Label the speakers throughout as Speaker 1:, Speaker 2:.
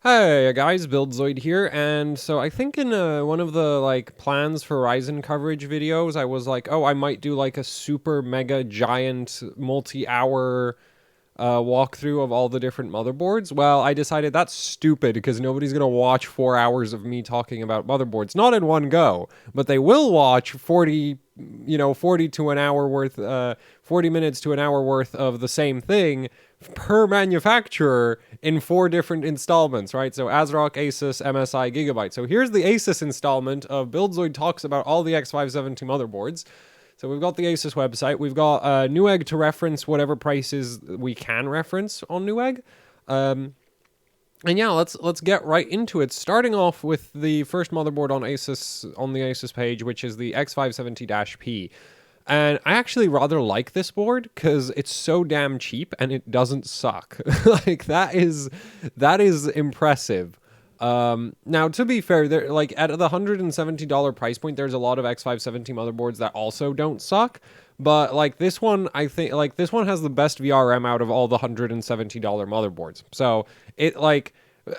Speaker 1: Hey guys, Buildzoid here, and so I think in one of the plans for Ryzen coverage videos, I was like, oh, I might do like a super mega giant multi-hour walkthrough of all the different motherboards. Well, I decided that's stupid because nobody's gonna watch 4 hours of me talking about motherboards, not in one go, but they will watch 40 to an hour worth, 40 minutes to an hour worth of the same thing per manufacturer in 4 different installments, right? So ASRock, Asus, MSI, Gigabyte. So here's the Asus installment of Buildzoid talks about all the X570 motherboards. So we've got the Asus website. We've got Newegg to reference whatever prices we can reference on Newegg. And yeah, let's get right into it. Starting off with the first motherboard on the Asus page, which is the X570-P. And I actually rather like this board because it's so damn cheap and it doesn't suck. That is impressive. Now to be fair, there at the $170 price point, there's a lot of X570 motherboards that also don't suck. But this one, I think this one has the best VRM out of all the $170 motherboards. So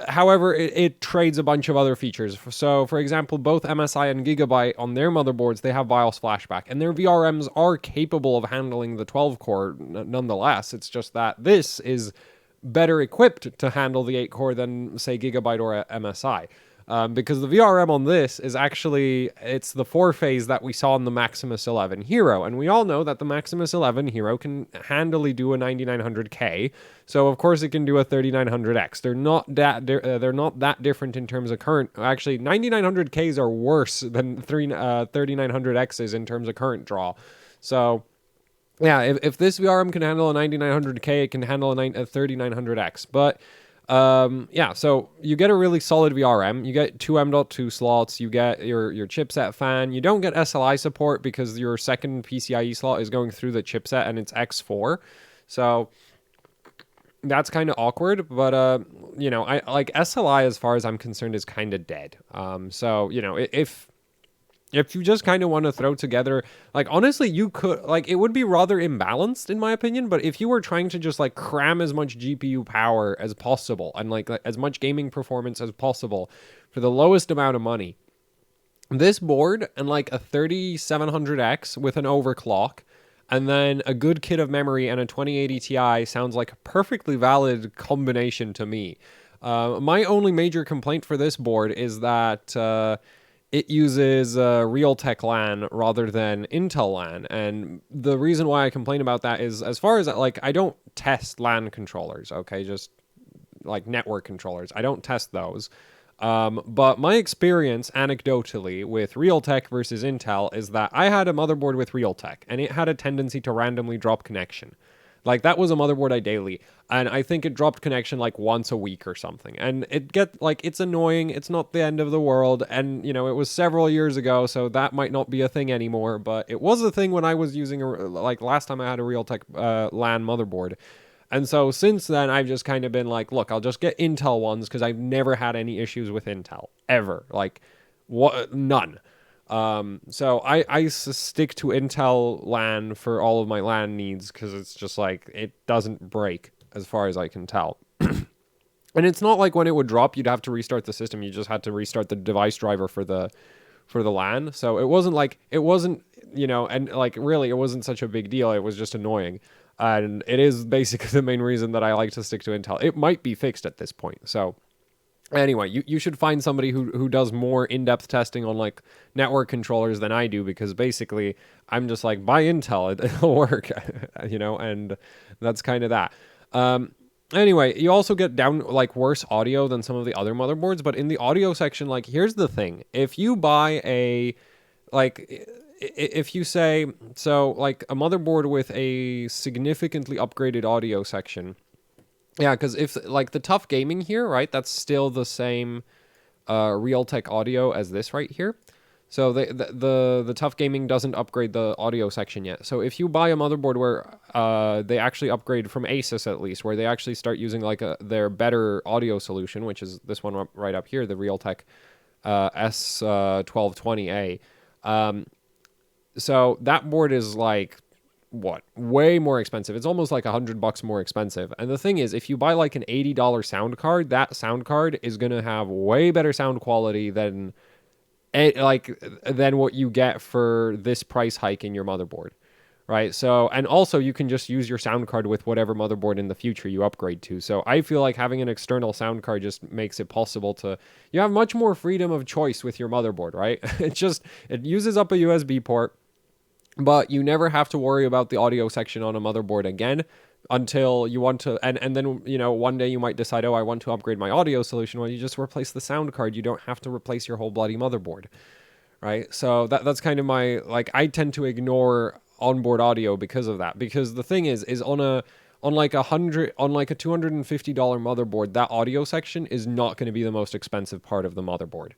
Speaker 1: however, it trades a bunch of other features. So, for example, both MSI and Gigabyte on their motherboards, they have BIOS flashback, and their VRMs are capable of handling the 12-core nonetheless. It's just that this is better equipped to handle the 8-core than, say, Gigabyte or MSI. Because the VRM on this is actually, it's the 4-phase that we saw in the Maximus 11 Hero, and we all know that the Maximus 11 Hero can handily do a 9900K, so of course it can do a 3900X. They're not that different in terms of current. Actually, 9900Ks are worse than 3900Xs in terms of current draw. So yeah, if this VRM can handle a 9900K, it can handle a 3900X. But yeah, so you get a really solid VRM. You get two M.2 slots. You get your chipset fan. You don't get SLI support because your second PCIe slot is going through the chipset and it's X4. So that's kind of awkward. But I like SLI, as far as I'm concerned, is kind of dead. So if you just kind of want to throw together, honestly, you could, it would be rather imbalanced in my opinion, but if you were trying to just cram as much GPU power as possible and as much gaming performance as possible for the lowest amount of money, this board and a 3700X with an overclock and then a good kit of memory and a 2080 Ti sounds like a perfectly valid combination to me. My only major complaint for this board is that it uses Realtek LAN rather than Intel LAN. And the reason why I complain about that is, as far as I don't test LAN controllers, okay? Just network controllers. I don't test those. But my experience anecdotally with Realtek versus Intel is that I had a motherboard with Realtek and it had a tendency to randomly drop connection. That was a motherboard I daily, and I think it dropped connection once a week or something. And it's annoying. It's not the end of the world, and it was several years ago, so that might not be a thing anymore. But it was a thing when I was using last time I had a Realtek LAN motherboard. And so since then, I've just kind of been look, I'll just get Intel ones because I've never had any issues with Intel ever. None. So I stick to Intel LAN for all of my LAN needs because it's just it doesn't break as far as I can tell. And it's not like when it would drop, you'd have to restart the system. You just had to restart the device driver for the LAN. So it wasn't and really, it wasn't such a big deal. It was just annoying. And it is basically the main reason that I like to stick to Intel. It might be fixed at this point. So anyway, you should find somebody who does more in-depth testing on network controllers than I do, because basically I'm just buy Intel, it'll work, and that's kind of that. Anyway, you also get down worse audio than some of the other motherboards, but in the audio section, here's the thing. If you buy if you say, so a motherboard with a significantly upgraded audio section. Yeah, because if the Tuf Gaming here, right, that's still the same Realtek audio as this right here. So the Tuf Gaming doesn't upgrade the audio section yet. So if you buy a motherboard where they actually upgrade from Asus at least, where they actually start using their better audio solution, which is this one right up here, the Realtek S1220A. So that board is what, way more expensive. It's almost like $100 more expensive. And the thing is, if you buy like an $80 sound card, that sound card is going to have way better sound quality than what you get for this price hike in your motherboard. Right. So, and also you can just use your sound card with whatever motherboard in the future you upgrade to. So I feel like having an external sound card just makes it possible to, you have much more freedom of choice with your motherboard, right? It uses up a USB port, but you never have to worry about the audio section on a motherboard again until you want to, and then, you know, one day you might decide, oh, I want to upgrade my audio solution. Well, you just replace the sound card. You don't have to replace your whole bloody motherboard. Right. So that's kind of my, like, I tend to ignore onboard audio because of that, because the thing is on like a $250 motherboard, that audio section is not going to be the most expensive part of the motherboard,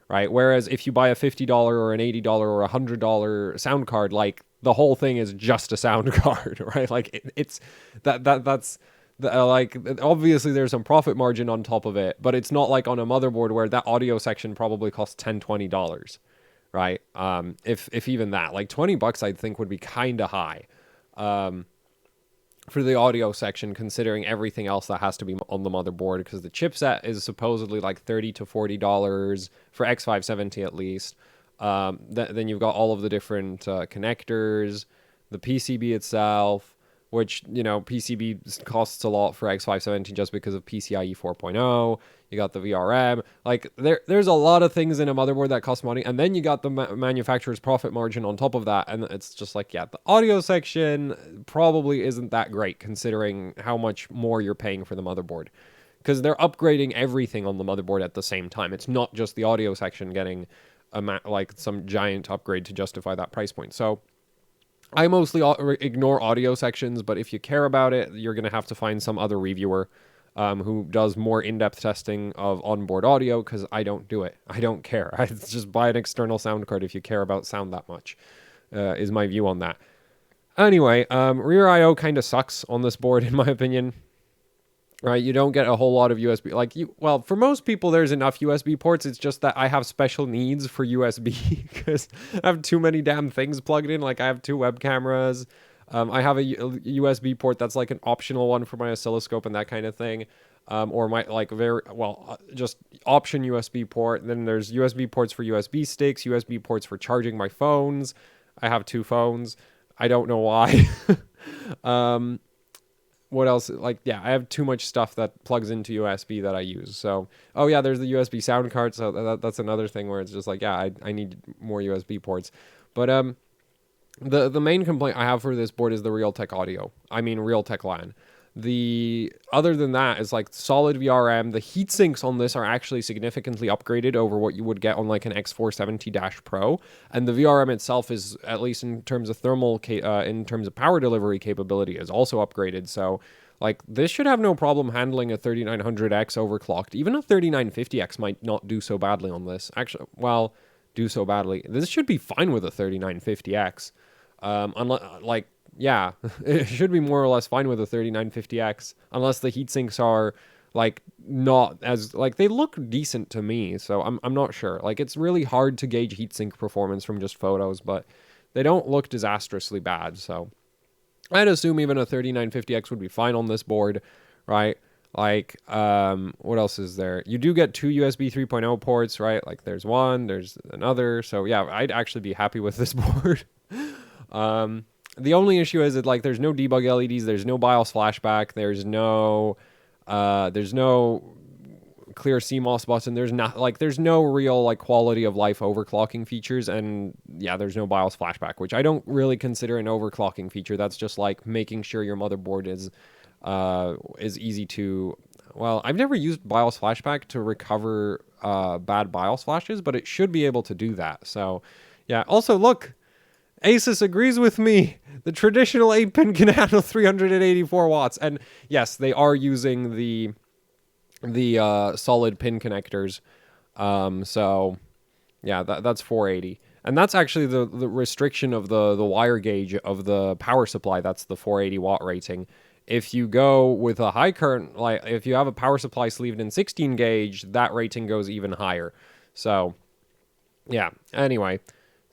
Speaker 1: right? Whereas if you buy a $50 or an $80 or a $100 sound card, like, the whole thing is just a sound card, right? Like it's that's like, obviously there's some profit margin on top of it, but it's not like on a motherboard where that audio section probably costs $10-$20. Right. If even that, like $20 I think would be kind of high for the audio section, considering everything else that has to be on the motherboard, because the chipset is supposedly like $30 to $40 for X570 at least. Then you've got all of the different connectors, the PCB itself, which, you know, PCB costs a lot for X570 just because of PCIe 4.0. You got the VRM. Like, there's a lot of things in a motherboard that cost money. And then you got the manufacturer's profit margin on top of that. And it's just like, yeah, the audio section probably isn't that great considering how much more you're paying for the motherboard. Because they're upgrading everything on the motherboard at the same time. It's not just the audio section getting like some giant upgrade to justify that price point. So I mostly ignore audio sections, but if you care about it, you're going to have to find some other reviewer who does more in-depth testing of onboard audio, because I don't do it. I don't care. I just buy an external sound card if you care about sound that much, is my view on that. Anyway, rear I/O kind of sucks on this board, in my opinion. Right, you don't get a whole lot of USB. Well, for most people, there's enough USB ports. It's just that I have special needs for USB because I have too many damn things plugged in. Like, I have 2 web cameras. I have a USB port that's like an optional one for my oscilloscope and that kind of thing. Or my, like, just option USB port. Then there's USB ports for USB sticks, USB ports for charging my phones. I have 2 phones. I don't know why. What else? Like, yeah, I have too much stuff that plugs into USB that I use. So, oh yeah, there's the USB sound card. So that's another thing where it's just like, yeah, I need more USB ports. But the main complaint I have for this board is the Realtek audio. I mean, Realtek LAN. Other than that, is like solid VRM. The heat sinks on this are actually significantly upgraded over what you would get on like an X470-Pro, and the VRM itself is, at least in terms of in terms of power delivery capability, is also upgraded. So, like, this should have no problem handling a 3900X overclocked. Even a 3950X might not do so badly on this. Actually, well, do so badly. This should be fine with a 3950X. Yeah, it should be more or less fine with a 3950X, unless the heat sinks are, like, not as, like, they look decent to me, so I'm not sure. Like, it's really hard to gauge heatsink performance from just photos, but they don't look disastrously bad, so I'd assume even a 3950X would be fine on this board, right? Like, what else is there? You do get 2 USB 3.0 ports, right? Like, there's one, there's another, so yeah, I'd actually be happy with this board. The only issue is that, like, there's no debug LEDs, there's no BIOS flashback, there's no clear CMOS button, there's no real, like, quality of life overclocking features, and yeah, there's no BIOS flashback, which I don't really consider an overclocking feature. That's just like making sure your motherboard is easy to, well, I've never used BIOS flashback to recover bad BIOS flashes, but it should be able to do that. So yeah, also look, ASUS agrees with me. The traditional 8-pin can handle 384 watts. And yes, they are using the solid pin connectors. So yeah, that's 480. And that's actually the restriction of the wire gauge of the power supply. That's the 480 watt rating. If you go with a high current, like if you have a power supply sleeved in 16 gauge, that rating goes even higher. So yeah, anyway.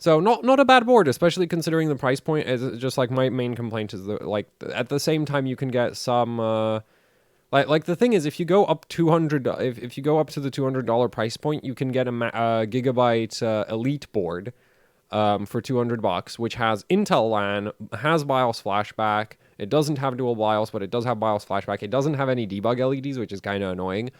Speaker 1: So not a bad board, especially considering the price point. Is just like my main complaint is like at the same time you can get some like the thing is if you go up 200 if you go up to the $200 price point, you can get a Gigabyte Elite board for $200, which has Intel LAN, has BIOS flashback. It doesn't have dual BIOS, but it does have BIOS flashback. It doesn't have any debug LEDs, which is kind of annoying.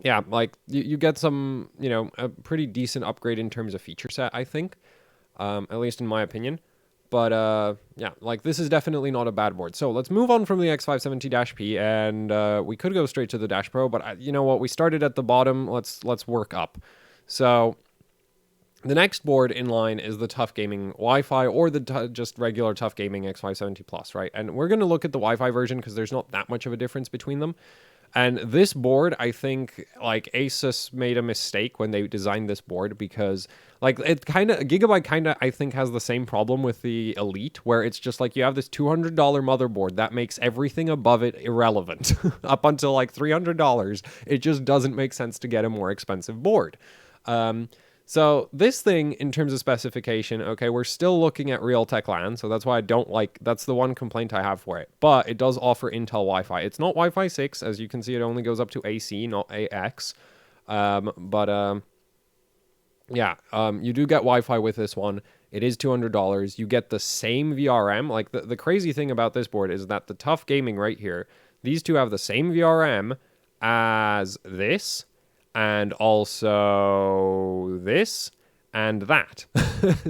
Speaker 1: Yeah, like you get some, a pretty decent upgrade in terms of feature set, I think, at least in my opinion. But yeah, like this is definitely not a bad board. So let's move on from the X570-P, and we could go straight to the Dash Pro, but you know what? We started at the bottom. Let's work up. So the next board in line is the Tuf Gaming Wi-Fi, or the just regular Tuf Gaming X570 Plus, right? And we're going to look at the Wi-Fi version because there's not that much of a difference between them. And this board, I think, like, Asus made a mistake when they designed this board because, like, Gigabyte kind of, I think, has the same problem with the Elite, where it's just like you have this $200 motherboard that makes everything above it irrelevant. Up until, like, $300, it just doesn't make sense to get a more expensive board. So this thing, in terms of specification, okay, we're still looking at Realtek LAN, so that's why I don't like, that's the one complaint I have for it. But it does offer Intel Wi-Fi. It's not Wi-Fi 6, as you can see, it only goes up to AC, not AX. Yeah, you do get Wi-Fi with this one. It is $200. You get the same VRM. Like, the crazy thing about this board is that the Tuf Gaming right here, these two have the same VRM as this, and also this and that.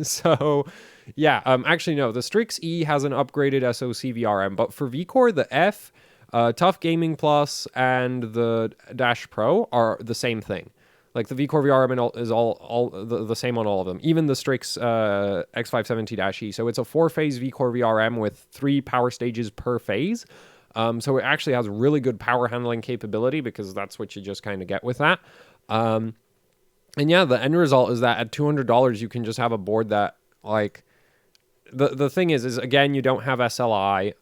Speaker 1: So yeah, actually no, the Strix E has an upgraded SoC VRM, but for VCore, the F, Tuf Gaming Plus, and the Dash Pro are the same thing. Like the VCore VRM is all the same on all of them, even the Strix X570-E. So it's a 4-phase VCore VRM with 3 power stages per phase. So it actually has really good power handling capability because that's what you just kind of get with that. And yeah, the end result is that at $200, you can just have a board that, like, the thing is again, you don't have SLI.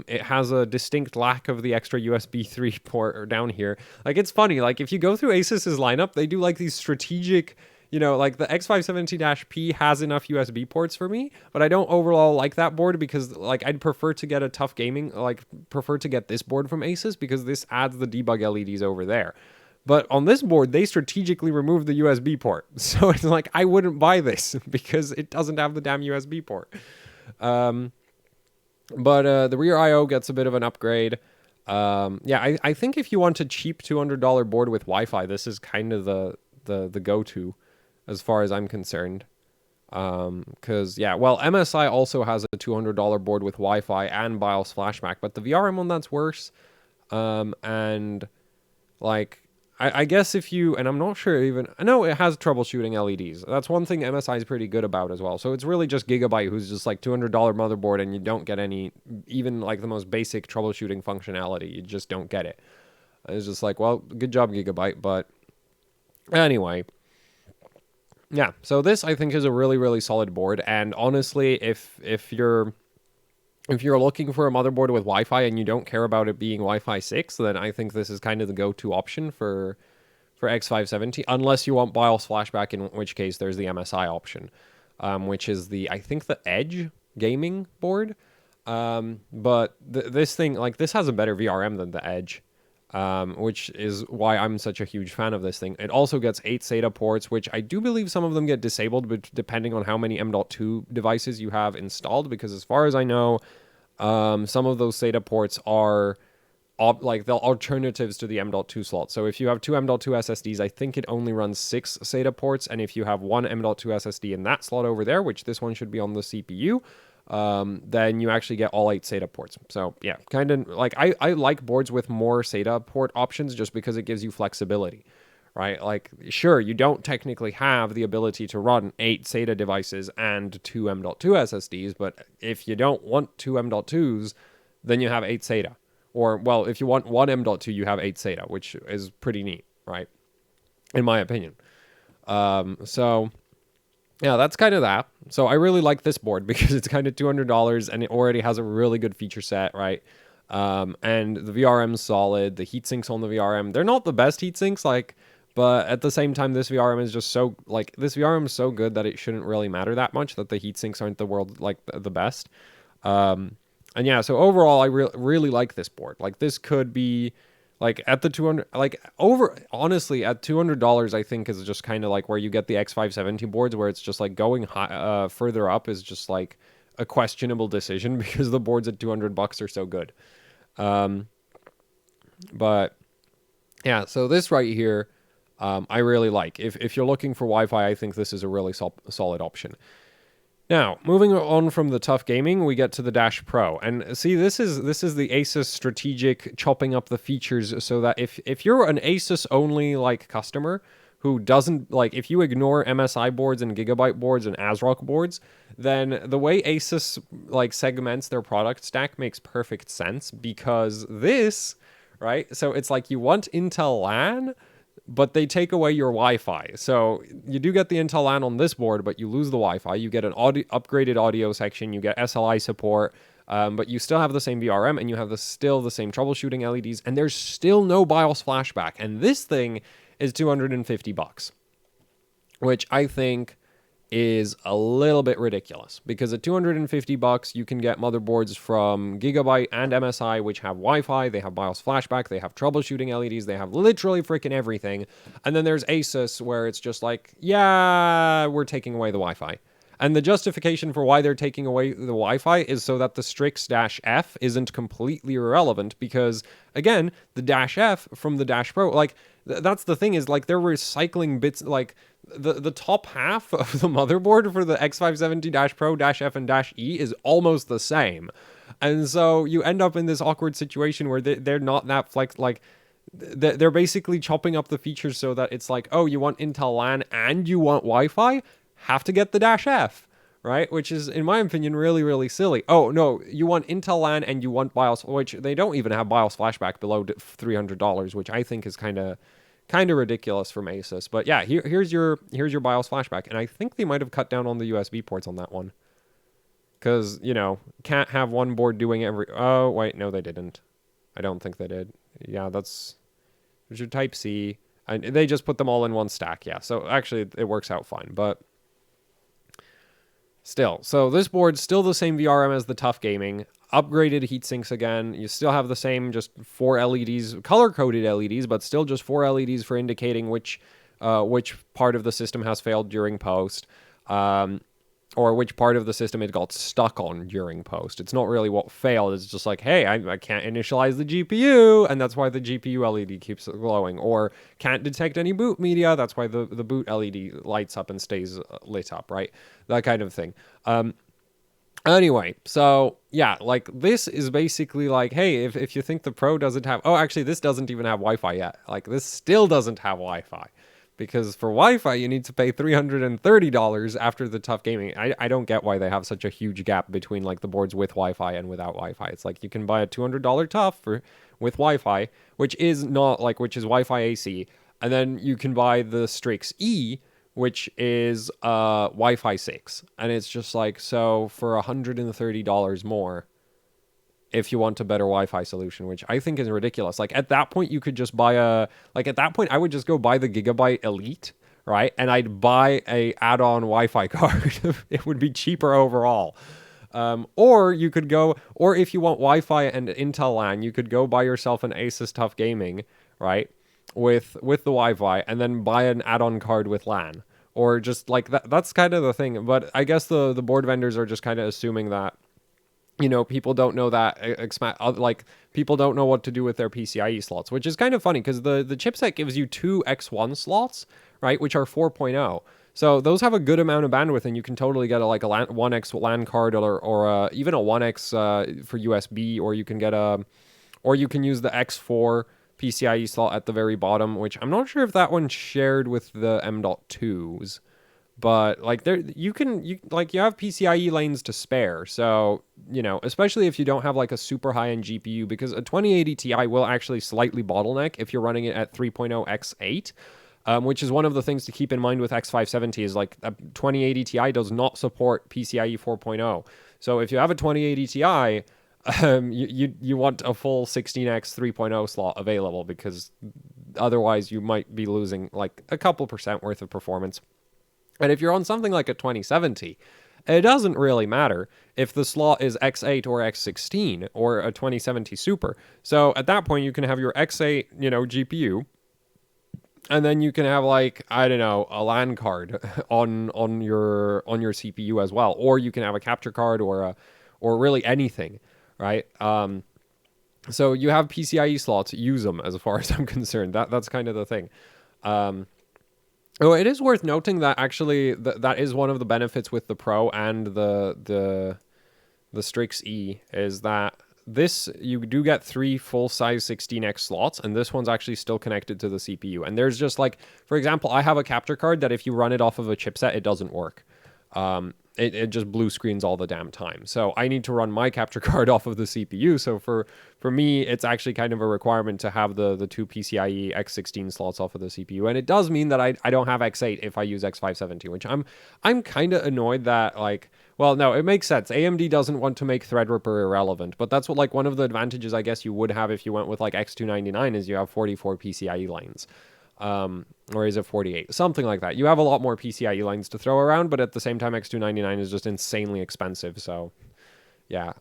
Speaker 1: It has a distinct lack of the extra USB 3 port down here. Like, it's funny, like, if you go through Asus's lineup, they do, like, these strategic, like the X570-P has enough USB ports for me, but I don't overall like that board because, like, I'd prefer to get a Tuf Gaming, prefer to get this board from Asus because this adds the debug LEDs over there. But on this board, they strategically removed the USB port. So it's like, I wouldn't buy this because it doesn't have the damn USB port. The rear I/O gets a bit of an upgrade. Yeah, I think if you want a cheap $200 board with Wi-Fi, this is kind of the go-to, as far as I'm concerned. Because, yeah, well, MSI also has a $200 board with Wi-Fi and BIOS flashback, but the VRM one, that's worse. And, like, I guess if you, and I'm not sure even, I know it has troubleshooting LEDs. That's one thing MSI is pretty good about as well. So it's really just Gigabyte, who's just like $200 motherboard, and you don't get any, even like the most basic troubleshooting functionality. You just don't get it. It's just like, well, good job, Gigabyte, but anyway. Yeah, so this I think is a really, really solid board, and honestly, if you're looking for a motherboard with Wi-Fi and you don't care about it being Wi-Fi 6, then I think this is kind of the go-to option for X570, unless you want BIOS flashback, in which case there's the MSI option, which is I think the Edge gaming board. But this thing, like, this has a better VRM than the Edge. Which is why I'm such a huge fan of this thing. It also gets 8 SATA ports, which I do believe some of them get disabled, but depending on how many M.2 devices you have installed, because as far as I know, some of those SATA ports are like the alternatives to the M.2 slot. So if you have 2 M.2 SSDs, I think it only runs 6 SATA ports, and if you have 1 M.2 SSD in that slot over there, which this one should be on the CPU, then you actually get all 8 SATA ports. So yeah, kind of like I like boards with more SATA port options just because it gives you flexibility, right? Like, sure, you don't technically have the ability to run 8 SATA devices and 2 M.2 SSDs, but if you don't want 2 M.2s, then you have 8 SATA. Or, well, if you want 1 M.2, you have 8 SATA, which is pretty neat, right? In my opinion. So yeah, that's kind of that. So I really like this board because it's kind of $200 and it already has a really good feature set, right? And the VRM's solid. The heat sinks on the VRM, they're not the best heat sinks, like, But at the same time, this VRM is just so, like, this VRM is so good that it shouldn't really matter that much, that the heat sinks aren't the world, like, the best. And yeah, so overall, I really like this board. Like, this could be, like, at the 200, like, honestly, at $200, I think is just kind of like where you get the X570 boards, where it's just like going further up is just like a questionable decision because the boards at $200 are so good. But yeah, so this right here, I really like. If you're looking for Wi-Fi, I think this is a really solid option. Now, moving on from the Tuf Gaming, we get to the Dash Pro. And see, this is the ASUS strategic chopping up the features so that if you're an ASUS only like customer who doesn't, like, if you ignore MSI boards and Gigabyte boards and ASRock boards, then the way ASUS like segments their product stack makes perfect sense, because this, right? So it's like you want Intel LAN, but they take away your Wi-Fi. So you do get the Intel LAN on this board, but you lose the Wi-Fi. You get an upgraded audio section. You get SLI support, but you still have the same VRM, and you have still the same troubleshooting LEDs, and there's still no BIOS flashback. And this thing is $250, which I think is a little bit ridiculous, because at $250 you can get motherboards from Gigabyte and MSI which have Wi-Fi, they have BIOS flashback, they have troubleshooting LEDs, they have literally freaking everything. And then there's ASUS where it's just like, yeah, we're taking away the Wi-Fi. And the justification for why they're taking away the Wi-Fi is so that the Strix-F isn't completely irrelevant, because, again, the Dash F from the Dash Pro, like, that's the thing, is, like, they're recycling bits, like, the top half of the motherboard for the X570 Dash Pro, Dash F, and Dash E is almost the same. And so you end up in this awkward situation where they're not that like, they're basically chopping up the features so that it's like, oh, you want Intel LAN and you want Wi-Fi? Have to get the Dash F, right? Which is, in my opinion, really, really silly. Oh, no, you want Intel LAN and you want BIOS, which they don't even have BIOS flashback below $300, which I think is kind of ridiculous from ASUS. But yeah, here's your BIOS flashback, and I think they might have cut down on the USB ports on that one, because, you know, can't have one board doing every... Oh, wait, no, they didn't. I don't think they did. Yeah, there's your Type-C, and they just put them all in one stack. Yeah, so actually it works out fine, but still. So this board's still the same VRM as the Tuf Gaming, upgraded heatsinks again. You still have the same, just 4 LEDs, color-coded LEDs, but still just 4 LEDs for indicating which part of the system has failed during post, or which part of the system it got stuck on during post. It's not really what failed. It's just like, hey, I can't initialize the GPU, and that's why the GPU LED keeps glowing. Or can't detect any boot media, that's why the boot LED lights up and stays lit up, right? That kind of thing. Anyway, so yeah, like, this is basically like, hey, if you think the Pro doesn't have... Oh, actually, this doesn't even have Wi-Fi yet. Like, this still doesn't have Wi-Fi. Because for Wi-Fi, you need to pay $330 after the Tuf Gaming. I don't get why they have such a huge gap between, like, the boards with Wi-Fi and without Wi-Fi. It's like you can buy a $200 Tuf with Wi-Fi, which is Wi-Fi AC, and then you can buy the Strix E, which is Wi-Fi 6. And it's just like, so for $130 more, if you want a better Wi-Fi solution, which I think is ridiculous. Like, at that point, you could just buy at that point, I would just go buy the Gigabyte Elite, right? And I'd buy a add-on Wi-Fi card. It would be cheaper overall. Or you could go, or if you want Wi-Fi and Intel LAN, you could go buy yourself an ASUS Tuf Gaming, right? With the Wi-Fi, and then buy an add-on card with LAN. Or just, like, that's kind of the thing. But I guess the board vendors are just kind of assuming that, you know, people don't know that, like, people don't know what to do with their PCIe slots, which is kind of funny, because the chipset gives you 2 X1 slots, right, which are 4.0. So those have a good amount of bandwidth, and you can totally get a 1X LAN card, or even a 1X for USB, or you can use the X4 PCIe slot at the very bottom, which I'm not sure if that one's shared with the M.2s. But, like, you have PCIe lanes to spare. So, you know, especially if you don't have, like, a super high-end GPU, because a 2080 Ti will actually slightly bottleneck if you're running it at 3.0 X8, which is one of the things to keep in mind with X570 is, like, a 2080 Ti does not support PCIe 4.0. So if you have a 2080 Ti, you want a full 16x 3.0 slot available, because otherwise you might be losing like a couple percent worth of performance. And if you're on something like a 2070, it doesn't really matter if the slot is X8 or X16 or a 2070 Super. So at that point, you can have your X8, GPU, and then you can have like, I don't know, a LAN card on your CPU as well, or you can have a capture card or really anything, right? So you have PCIe slots, use them as far as I'm concerned. That's kind of the thing. Oh, it is worth noting that actually that is one of the benefits with the Pro and the Strix E is that this, you do get 3 full-size 16x slots, and this one's actually still connected to the CPU. And there's just like, for example, I have a capture card that if you run it off of a chipset, it doesn't work. It just blue screens all the damn time. So I need to run my capture card off of the CPU. So for me, it's actually kind of a requirement to have the 2 PCIe X16 slots off of the CPU. And it does mean that I don't have X8 if I use X570, which I'm kind of annoyed that, like, well, no, it makes sense. AMD doesn't want to make Threadripper irrelevant, but that's what, like, one of the advantages I guess you would have if you went with like X299 is you have 44 PCIe lanes. Or is it 48? Something like that. You have a lot more PCIe lines to throw around, but at the same time, X299 is just insanely expensive. So, yeah.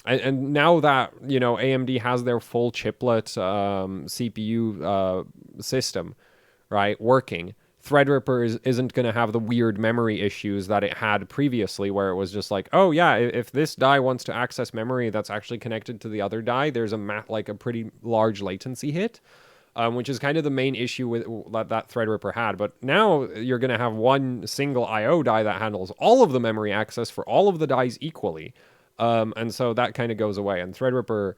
Speaker 1: And now that, AMD has their full chiplet CPU system, right, working, Threadripper isn't going to have the weird memory issues that it had previously, where it was just like, oh yeah, if this die wants to access memory that's actually connected to the other die, there's a pretty large latency hit. Which is kind of the main issue with that Threadripper had. But now you're going to have one single I/O die that handles all of the memory access for all of the dies equally. And so that kind of goes away. And Threadripper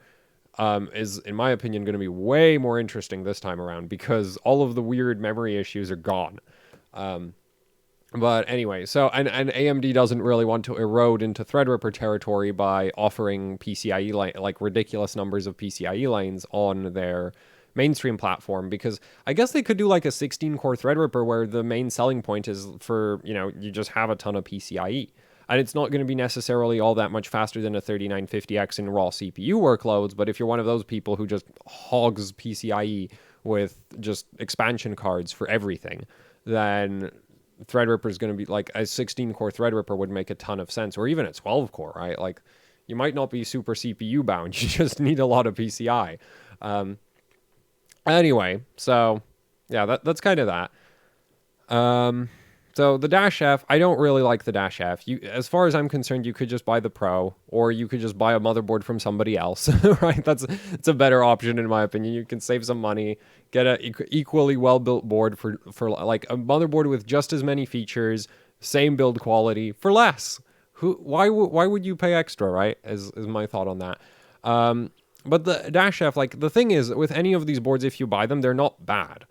Speaker 1: is, in my opinion, going to be way more interesting this time around because all of the weird memory issues are gone. But anyway, so and AMD doesn't really want to erode into Threadripper territory by offering PCIe like ridiculous numbers of PCIe lanes on their mainstream platform, because I guess they could do like a 16-core Threadripper where the main selling point is for, you just have a ton of PCIe. And it's not going to be necessarily all that much faster than a 3950X in raw CPU workloads, but if you're one of those people who just hogs PCIe with just expansion cards for everything, then Threadripper is going to be like a 16-core Threadripper would make a ton of sense, or even a 12-core, right? Like, you might not be super CPU bound, you just need a lot of PCI. Anyway, so yeah, that's kind of that. So the Dash F, I don't really like the Dash F. As far as I'm concerned, you could just buy the Pro, or you could just buy a motherboard from somebody else, right? It's a better option in my opinion. You can save some money, get a equally well-built board for like a motherboard with just as many features, same build quality for less. Why would you pay extra, right? Is my thought on that. But the Dash F, like, the thing is, with any of these boards, if you buy them, they're not bad.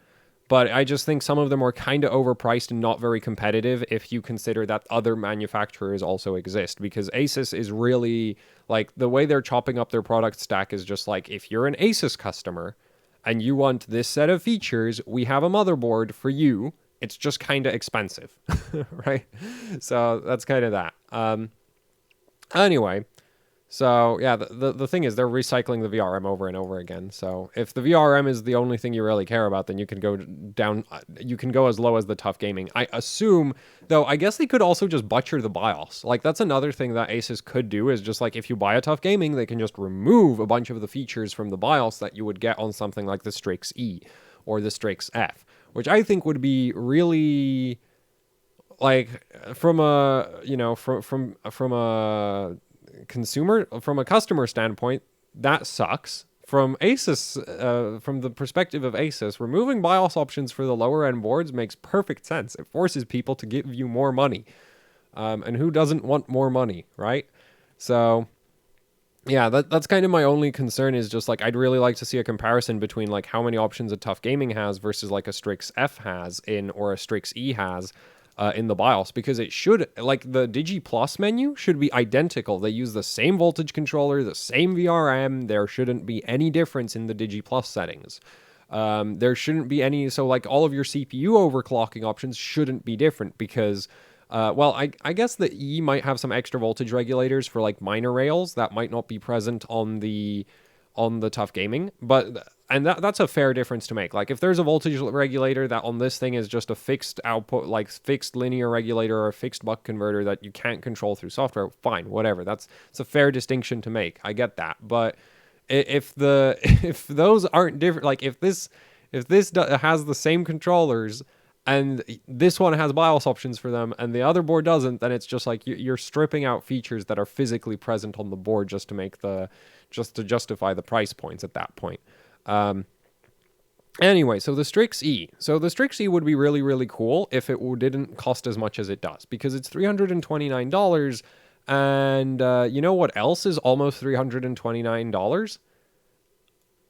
Speaker 1: But I just think some of them are kind of overpriced and not very competitive if you consider that other manufacturers also exist. Because ASUS is really, like, the way they're chopping up their product stack is just like, if you're an ASUS customer and you want this set of features, we have a motherboard for you. It's just kind of expensive, right? So that's kind of that. Anyway. So, yeah, the thing is, they're recycling the VRM over and over again. So, if the VRM is the only thing you really care about, then you can go down, you can go as low as the Tuf Gaming. I assume, though, I guess they could also just butcher the BIOS. Like, that's another thing that ASUS could do, is just like, if you buy a Tuf Gaming, they can just remove a bunch of the features from the BIOS that you would get on something like the Strix E or the Strix F, which I think would be really, like, from a customer standpoint, that sucks. From ASUS, from the perspective of ASUS, removing BIOS options for the lower end boards makes perfect sense. It forces people to give you more money. And who doesn't want more money, right? So, yeah, that's kind of my only concern, is just like, I'd really like to see a comparison between like how many options a Tuf Gaming has versus like a Strix F has or a Strix E has in the BIOS, because it should, like, the Digi Plus menu should be identical. They use the same voltage controller, the same VRM. There shouldn't be any difference in the Digi Plus settings. There shouldn't be any, so like all of your CPU overclocking options shouldn't be different, because well, I guess the E might have some extra voltage regulators for like minor rails that might not be present on the on the Tuf Gaming, and that's a fair difference to make. Like if there's a voltage regulator that on this thing is just a fixed output, like fixed linear regulator or a fixed buck converter that you can't control through software, fine, whatever. It's a fair distinction to make. I get that, but if those aren't different, like if this has the same controllers and this one has BIOS options for them and the other board doesn't, then it's just like you're stripping out features that are physically present on the board just to justify the price points at that point. Anyway, so the Strix E. So the Strix E would be really, really cool if it didn't cost as much as it does, because it's $329. And you know what else is almost $329?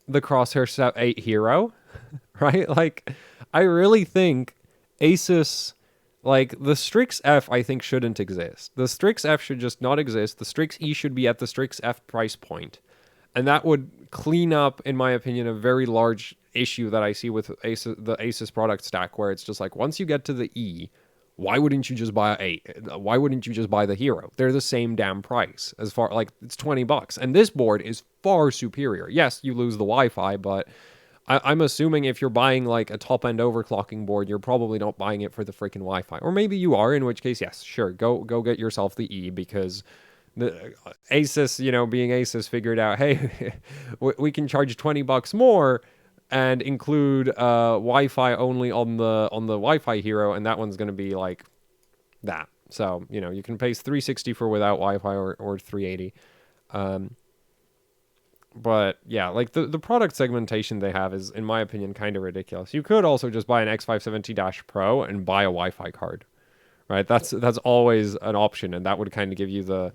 Speaker 1: The Crosshair 8 Hero, right? Like, I really think ASUS, like, the Strix F, I think, shouldn't exist. The Strix F should just not exist. The Strix E should be at the Strix F price point. And that would clean up, in my opinion, a very large issue that I see with the ASUS product stack, where it's just like, once you get to the E, why wouldn't you just buy why wouldn't you just buy the Hero? They're the same damn price. As far, like, it's $20. And this board is far superior. Yes, you lose the Wi-Fi, but I'm assuming if you're buying, like, a top-end overclocking board, you're probably not buying it for the freaking Wi-Fi. Or maybe you are, in which case, yes, sure, go get yourself the E, because the ASUS, you know, being ASUS, figured out, hey, we can charge $20 more and include Wi-Fi only on the Wi-Fi Hero, and that one's going to be like that. So, you know, you can pay $360 for without Wi-Fi or $380. But yeah, like the product segmentation they have is, in my opinion, kind of ridiculous. You could also just buy an X570-Pro and buy a Wi-Fi card, right? That's always an option, and that would kind of give you the,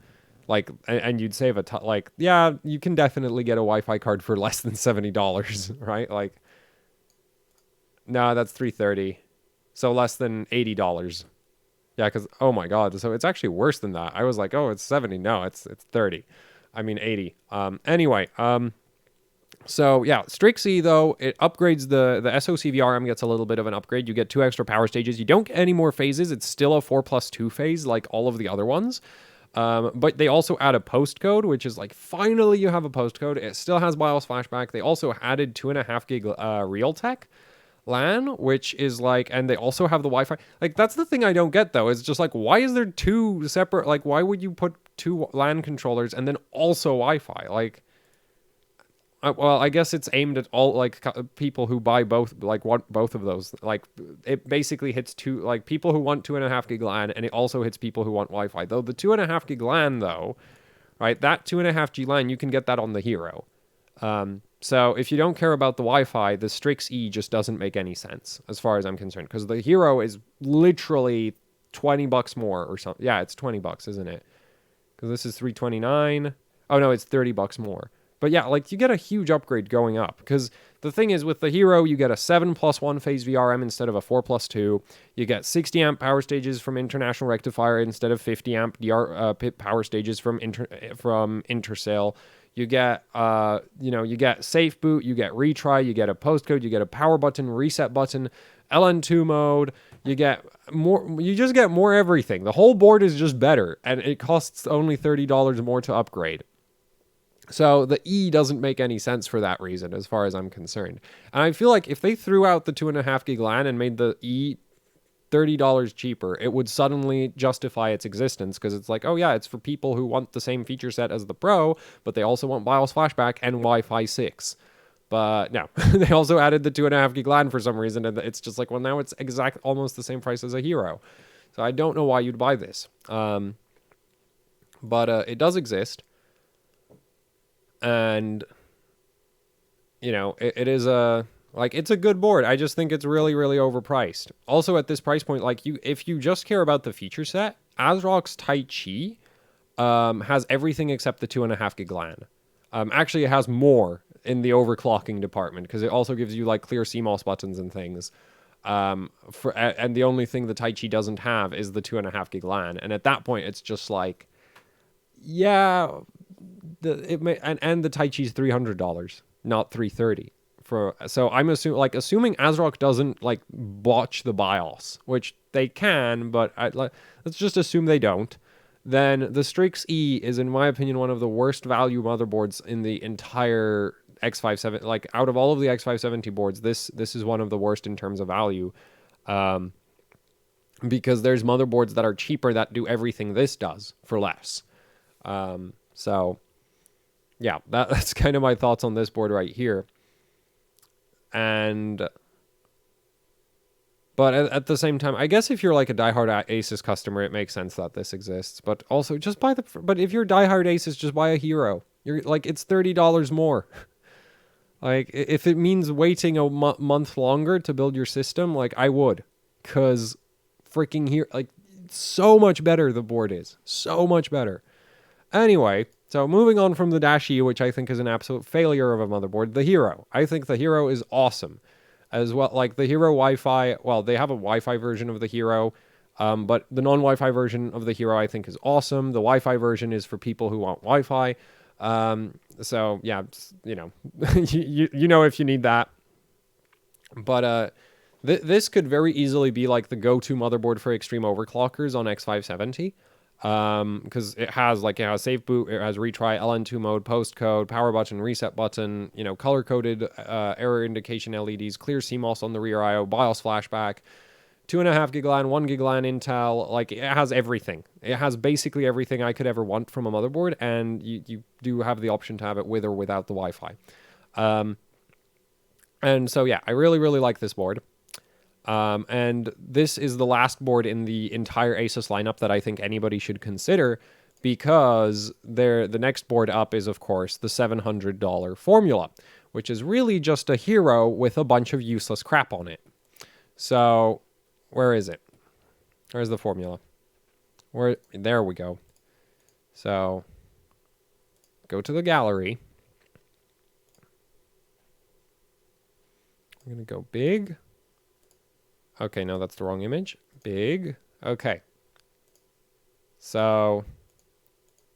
Speaker 1: like, and you'd save a ton. Like, yeah, you can definitely get a Wi-Fi card for less than $70, right? Like, no, that's $330, so less than $80. Yeah, because, oh my god, so it's actually worse than that. I was like, oh, it's 70. No, it's 30. I mean 80. Anyway, so yeah, Strix E, though, it upgrades the SoC VRM, gets a little bit of an upgrade. You get 2 extra power stages. You don't get any more phases. It's still a 4+2 phase like all of the other ones. But they also add a postcode, which is like, finally you have a postcode. It still has BIOS flashback. They also added 2.5 gig Realtek LAN, which is like, and they also have the Wi-Fi. Like, that's the thing I don't get, though. It's just like, why is there 2 separate, like, why would you put 2 LAN controllers and then also Wi-Fi? Like, well, I guess it's aimed at all, like, people who buy both, like, want both of those. Like, it basically hits like, people who want 2.5 gig LAN, and it also hits people who want Wi-Fi. Though the 2.5 gig LAN, though, right, that 2.5 G LAN, you can get that on the Hero. So if you don't care about the Wi-Fi, the Strix E just doesn't make any sense, as far as I'm concerned, because the Hero is literally $20 more or something. Yeah, it's $20, isn't it? Because this is $329. Oh no, it's $30 more. But yeah, like, you get a huge upgrade going up, because the thing is, with the Hero, you get a 7+1 phase VRM instead of a 4+2. You get 60 amp power stages from international rectifier instead of 50 amp power stages from Intercell. You get, you get safe boot, you get retry, you get a postcode, you get a power button, reset button, LN2 mode. You get more, you just get more everything. The whole board is just better, and it costs only $30 more to upgrade. So the E doesn't make any sense for that reason, as far as I'm concerned. And I feel like if they threw out the 2.5 gig LAN and made the E $30 cheaper, it would suddenly justify its existence, because it's like, oh yeah, it's for people who want the same feature set as the Pro, but they also want BIOS flashback and Wi-Fi 6. But no, they also added the 2.5 gig LAN for some reason, and it's just like, well, now it's almost the same price as a Hero. So I don't know why you'd buy this. But it does exist. And, you know, it is it's a good board. I just think it's really, really overpriced. Also, at this price point, like, if you just care about the feature set, ASRock's Tai Chi has everything except the 2.5 gig LAN. Actually, it has more in the overclocking department, because it also gives you, like, clear CMOS buttons and things. And the only thing the Tai Chi doesn't have is the 2.5 gig LAN. And at that point, it's just like, yeah, and the Tai Chi's $300, not $330. So I'm assuming ASRock doesn't, like, botch the BIOS, which they can, but let's just assume they don't. Then the Strix E is, in my opinion, one of the worst value motherboards in the entire X570, like out of all of the X570 boards, this is one of the worst in terms of value. Because there's motherboards that are cheaper that do everything this does for less. So, yeah, that's kind of my thoughts on this board right here. But at the same time, I guess if you're like a diehard Asus customer, it makes sense that this exists. But also, just buy the... But if you're diehard Asus, just buy a Hero. You're like, it's $30 more. Like, if it means waiting a month longer to build your system, like, I would. Because... freaking here, like, so much better the board is. So much better. Anyway, so moving on from the Dash E, which I think is an absolute failure of a motherboard, the Hero. I think the Hero is awesome. As well, like, the Hero Wi-Fi, well, they have a Wi-Fi version of the Hero, but the non-Wi-Fi version of the Hero I think is awesome. The Wi-Fi version is for people who want Wi-Fi. So, yeah, you know, you know if you need that. But, this could very easily be like the go-to motherboard for extreme overclockers on X570, because it has safe boot, it has retry, LN2 mode, postcode, power button, reset button, you know, color-coded error indication LEDs, clear CMOS on the rear I/O, BIOS flashback, 2.5 gig LAN, 1 gig LAN Intel. Like, it has everything. It has basically everything I could ever want from a motherboard, and you do have the option to have it with or without the Wi-Fi. And so yeah, I really, really like this board. And this is the last board in the entire Asus lineup that I think anybody should consider, because the next board up is, of course, the $700 Formula, which is really just a Hero with a bunch of useless crap on it. So, where is it? Where's the Formula? There we go. So, go to the gallery. I'm going to go big. Okay, no, that's the wrong image. Big. Okay. So,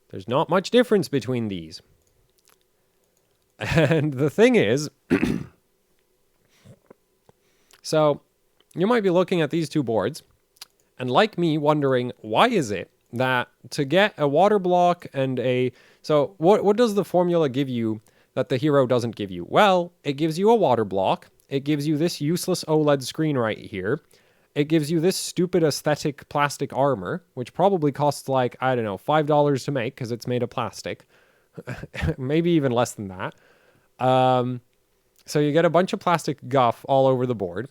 Speaker 1: there's not much difference between these. And the thing is, so, you might be looking at these two boards, and like me, wondering, why is it that to get a water block and a... So, what does the Formula give you that the Hero doesn't give you? Well, it gives you a water block. It gives you this useless OLED screen right here. It gives you this stupid aesthetic plastic armor, which probably costs like, I don't know, $5 to make because it's made of plastic. Maybe even less than that. So you get a bunch of plastic guff all over the board,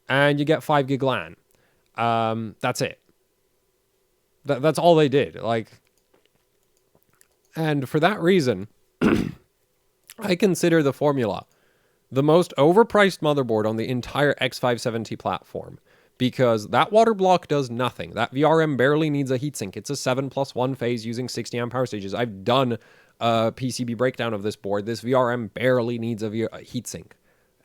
Speaker 1: and you get 5 gig LAN. That's it. That's all they did. Like, and for that reason, I consider the Formula the most overpriced motherboard on the entire X570 platform, because that water block does nothing. That VRM barely needs a heatsink. It's a 7+1 phase using 60 amp power stages. I've done a PCB breakdown of this board. This VRM barely needs a heatsink,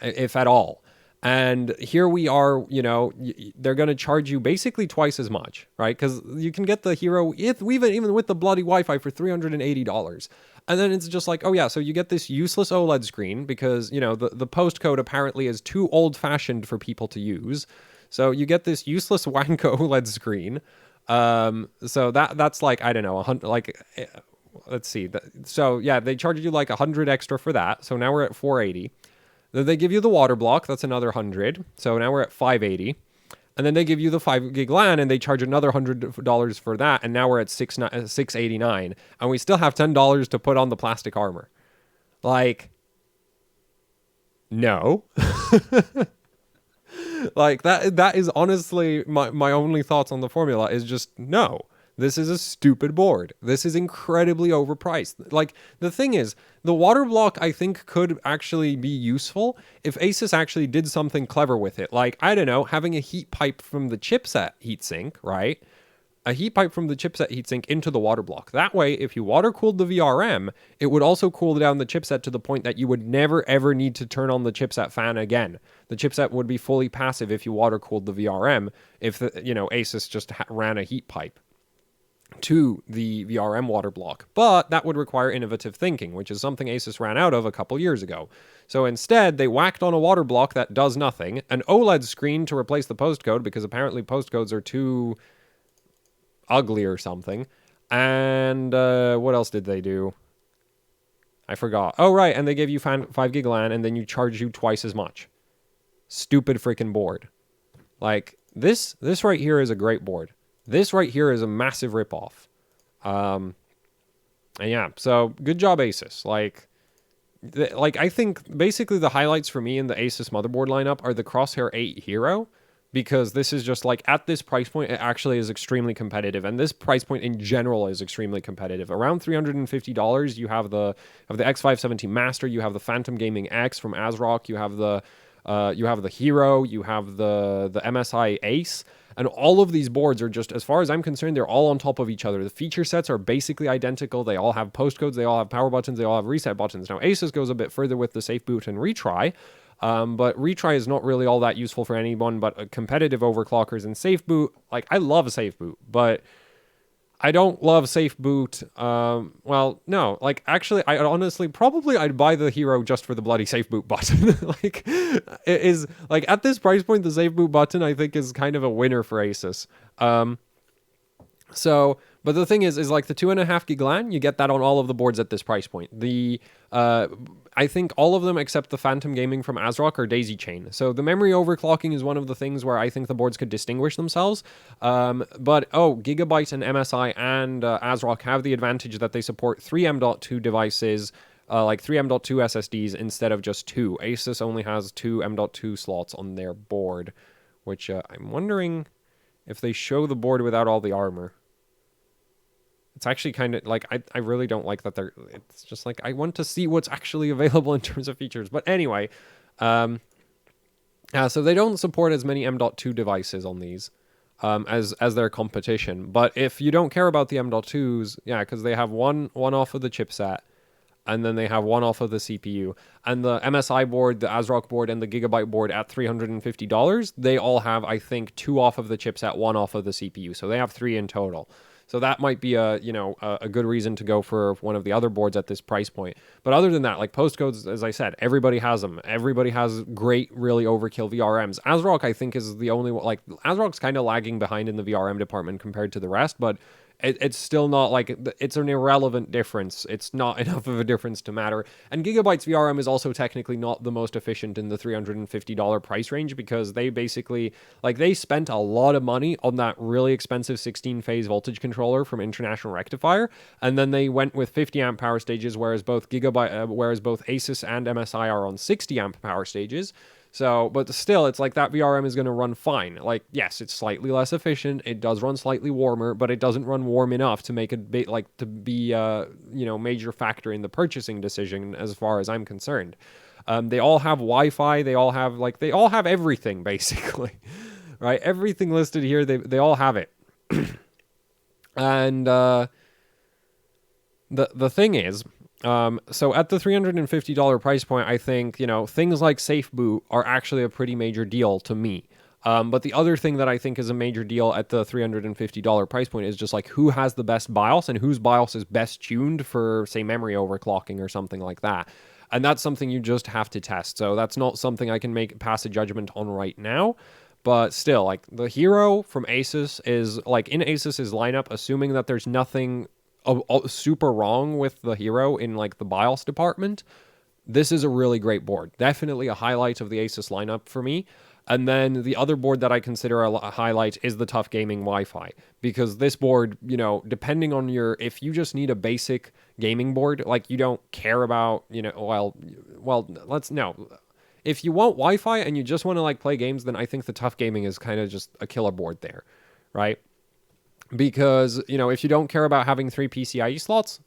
Speaker 1: if at all. And here we are, you know, they're going to charge you basically twice as much, right? Because you can get the Hero, even with the bloody Wi-Fi, for $380. And then it's just like, oh yeah, so you get this useless OLED screen because, you know, the postcode apparently is too old-fashioned for people to use. So you get this useless wanko OLED screen. So that's like, I don't know, 100, like, let's see. So yeah, they charge you like 100 extra for that. So now we're at 480. Then they give you the water block. That's another 100. So now we're at 580. And then they give you the 5 gig LAN, and they charge another $100 for that. And now we're at $689. And we still have $10 to put on the plastic armor. Like, no. Like, that is honestly my only thoughts on the Formula is just no. This is a stupid board. This is incredibly overpriced. Like, the thing is, the water block, I think, could actually be useful if Asus actually did something clever with it. Like, I don't know, having a heat pipe from the chipset heatsink, right? A heat pipe from the chipset heatsink into the water block. That way, if you water cooled the VRM, it would also cool down the chipset to the point that you would never, ever need to turn on the chipset fan again. The chipset would be fully passive if you water cooled the VRM, if, Asus just ran a heat pipe to the VRM water block. But that would require innovative thinking, which is something Asus ran out of a couple years ago. So instead, they whacked on a water block that does nothing, an OLED screen to replace the postcode, because apparently postcodes are too ugly or something. And what else did they do? I forgot. Oh, right, and they give you 5 gig LAN, and then you charge you twice as much. Stupid freaking board. Like, this right here is a great board. This right here is a massive ripoff. And yeah, so good job, Asus. Like, I think basically the highlights for me in the Asus motherboard lineup are the Crosshair 8 Hero, because this is just like, at this price point, it actually is extremely competitive, and this price point in general is extremely competitive. Around $350, you have the X570 Master, you have the Phantom Gaming X from ASRock, you have the Hero, you have the MSI Ace, and all of these boards are just, as far as I'm concerned, they're all on top of each other. The feature sets are basically identical. They all have postcodes, they all have power buttons, they all have reset buttons. Now, Asus goes a bit further with the safe boot and retry, but retry is not really all that useful for anyone but competitive overclockers. And safe boot, like, I love safe boot, but I don't love safe boot. Well, no, like, actually, I honestly, probably I'd buy the Hero just for the bloody safe boot button. Like, it is, like, at this price point, the safe boot button, I think, is kind of a winner for Asus. So, but the thing is like the 2.5 gig LAN, you get that on all of the boards at this price point. I think all of them except the Phantom Gaming from ASRock are daisy chain. So the memory overclocking is one of the things where I think the boards could distinguish themselves. But Gigabyte and MSI and ASRock have the advantage that they support 3 M.2 devices, like 3 M.2 SSDs instead of just 2. Asus only has 2 M.2 slots on their board, which I'm wondering if they show the board without all the armor. It's actually kind of like, I really don't like that it's just like, I want to see what's actually available in terms of features. But anyway, so they don't support as many M.2 devices on these as their competition. But if you don't care about the M.2s, yeah, because they have one off of the chipset, and then they have one off of the CPU. And the MSI board, the ASRock board, and the Gigabyte board at $350, they all have, I think, 2 off of the chipset, 1 off of the CPU. So they have 3 in total. So that might be a good reason to go for one of the other boards at this price point. But other than that, like postcodes, as I said, everybody has them. Everybody has great, really overkill VRMs. ASRock, I think, is the only one. Like, ASRock's kind of lagging behind in the VRM department compared to the rest, but it's still not like, it's an irrelevant difference. It's not enough of a difference to matter. And Gigabyte's VRM is also technically not the most efficient in the $350 price range, because they basically, like, they spent a lot of money on that really expensive 16-phase voltage controller from International Rectifier, and then they went with 50 amp power stages, whereas both Asus and MSI are on 60 amp power stages. So, but still, it's like that VRM is going to run fine. Like, yes, it's slightly less efficient. It does run slightly warmer, but it doesn't run warm enough to make it be major factor in the purchasing decision, as far as I'm concerned. They all have Wi-Fi. They all have everything, basically, right? Everything listed here, they all have it. And the thing is, so at the $350 price point, I think, things like safe boot are actually a pretty major deal to me. But the other thing that I think is a major deal at the $350 price point is just like, who has the best BIOS and whose BIOS is best tuned for, say, memory overclocking or something like that. And that's something you just have to test. So that's not something I can pass a judgment on right now. But still, like, the Hero from Asus is, like, in Asus's lineup, assuming that there's nothing super wrong with the Hero in, like, the BIOS department, this is a really great board. Definitely a highlight of the Asus lineup for me. And then the other board that I consider a highlight is the Tuf Gaming Wi-Fi, because this board, depending on if you just need a basic gaming board, like, you don't care about, if you want Wi-Fi and you just want to, like, play games, then I think the Tuf Gaming is kind of just a killer board there, right? Because, if you don't care about having 3 PCIe slots,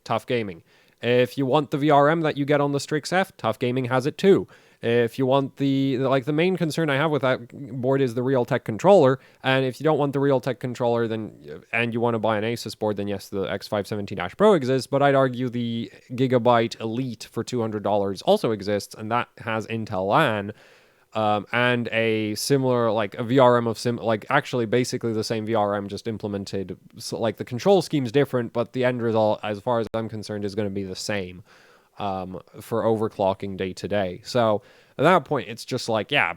Speaker 1: Tuf Gaming. If you want the VRM that you get on the Strix F, Tuf Gaming has it too. If you want the main concern I have with that board is the Realtek controller, and if you don't want the Realtek controller, and you want to buy an Asus board, then yes, the X570 Pro exists, but I'd argue the Gigabyte Elite for $200 also exists, and that has Intel LAN, and a similar, like, a VRM of actually basically the same VRM, just implemented, so, like, the control scheme's different, but the end result, as far as I'm concerned, is going to be the same. For overclocking day to day. So at that point, it's just like, yeah,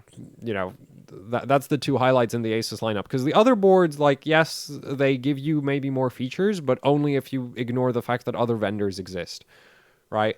Speaker 1: that's the 2 highlights in the Asus lineup. Because the other boards, like, yes, they give you maybe more features, but only if you ignore the fact that other vendors exist, right?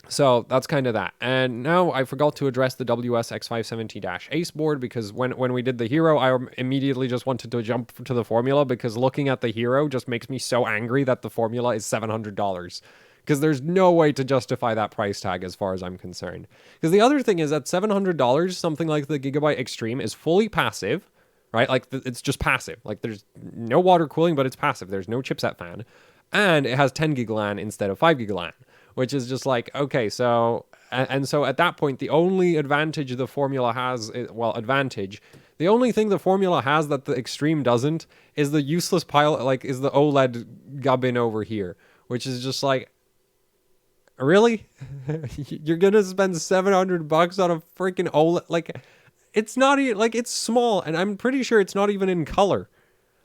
Speaker 1: So that's kind of that. And now I forgot to address the WS X570-Ace board, because when we did the Hero, I immediately just wanted to jump to the Formula, because looking at the Hero just makes me so angry that the Formula is $700. Because there's no way to justify that price tag as far as I'm concerned. Because the other thing is that $700, something like the Gigabyte Extreme, is fully passive, right? Like, it's just passive. Like, there's no water cooling, but it's passive. There's no chipset fan. And it has 10 gig LAN instead of 5 gig LAN. Which is just like, okay, so, and so at that point, the only advantage the Formula has, well, the only thing the Formula has that the Extreme doesn't is the useless pile, like, is the OLED gubbin over here, which is just like, really? You're gonna spend $700 on a freaking OLED? Like, it's not even, like, it's small, and I'm pretty sure it's not even in color.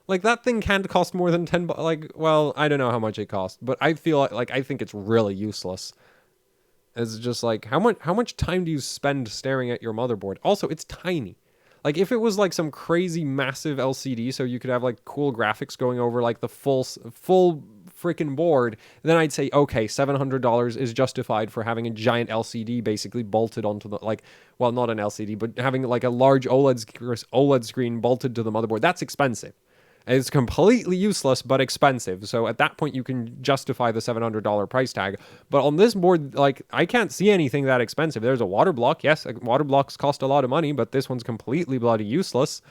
Speaker 1: Like, that thing can't cost more than 10 bucks. Like, well, I don't know how much it costs, but I feel like I think it's really useless. It's just like, how much time do you spend staring at your motherboard? Also, it's tiny. Like, if it was like some crazy massive LCD, so you could have like cool graphics going over like the full freaking board, then I'd say, okay, $700 is justified for having a giant LCD basically bolted onto the, like, well, not an LCD, but having like a large OLED screen bolted to the motherboard. That's expensive. It's completely useless, but expensive. So at that point, you can justify the $700 price tag. But on this board, like, I can't see anything that expensive. There's a water block. Yes, water blocks cost a lot of money, but this one's completely bloody useless.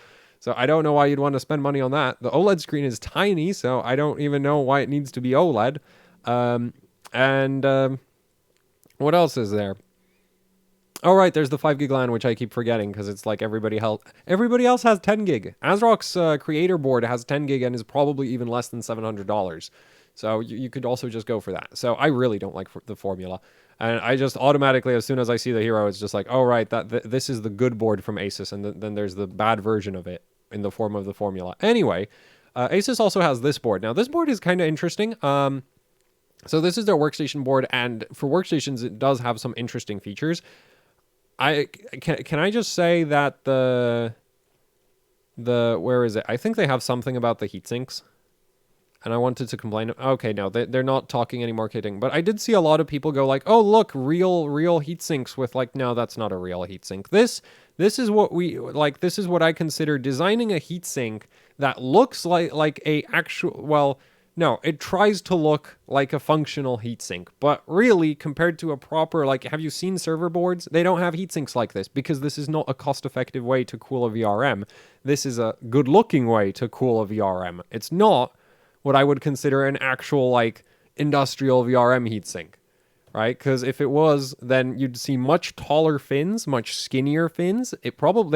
Speaker 1: So I don't know why you'd want to spend money on that. The OLED screen is tiny, so I don't even know why it needs to be OLED. What else is there? Oh, right, there's the 5 gig LAN, which I keep forgetting because it's like everybody else has 10 gig. ASRock's creator board has 10 gig and is probably even less than $700. So you could also just go for that. So I really don't like the Formula. And I just automatically, as soon as I see the Hero, it's just like, oh, right, this is the good board from ASUS, and then there's the bad version of it in the form of the Formula. Anyway, ASUS also has this board. Now, this board is kind of interesting. So this is their workstation board, and for workstations, it does have some interesting features. Can I just say that the where is it? I think they have something about the heat sinks, and I wanted to complain. Okay, no, they're not talking any marketing, but I did see a lot of people go like, "Oh, look, real heat sinks," with like, no, that's not a real heat sink. This is what we like. This is what I consider designing a heat sink that looks like a actual, well, no, it tries to look like a functional heatsink, but really, compared to a proper, like, have you seen server boards? They don't have heatsinks like this, because this is not a cost-effective way to cool a VRM. This is a good-looking way to cool a VRM. It's not what I would consider an actual, like, industrial VRM heatsink, right? Because if it was, then you'd see much taller fins, much skinnier fins. They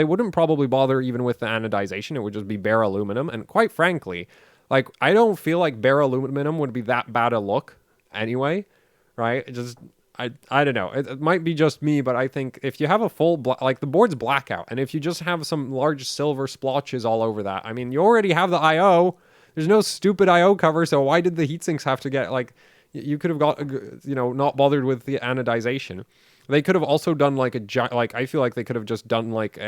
Speaker 1: wouldn't probably bother even with the anodization. It would just be bare aluminum, and quite frankly, like, I don't feel like bare aluminum would be that bad a look anyway, right? I don't know. It might be just me, but I think if you have a full, like, the board's blackout, and if you just have some large silver splotches all over that, I mean, you already have the I.O. There's no stupid I.O. cover, so why did the heatsinks have to get, like, you could have got, you know, not bothered with the anodization. They could have also done, like, I feel like they could have just done, like,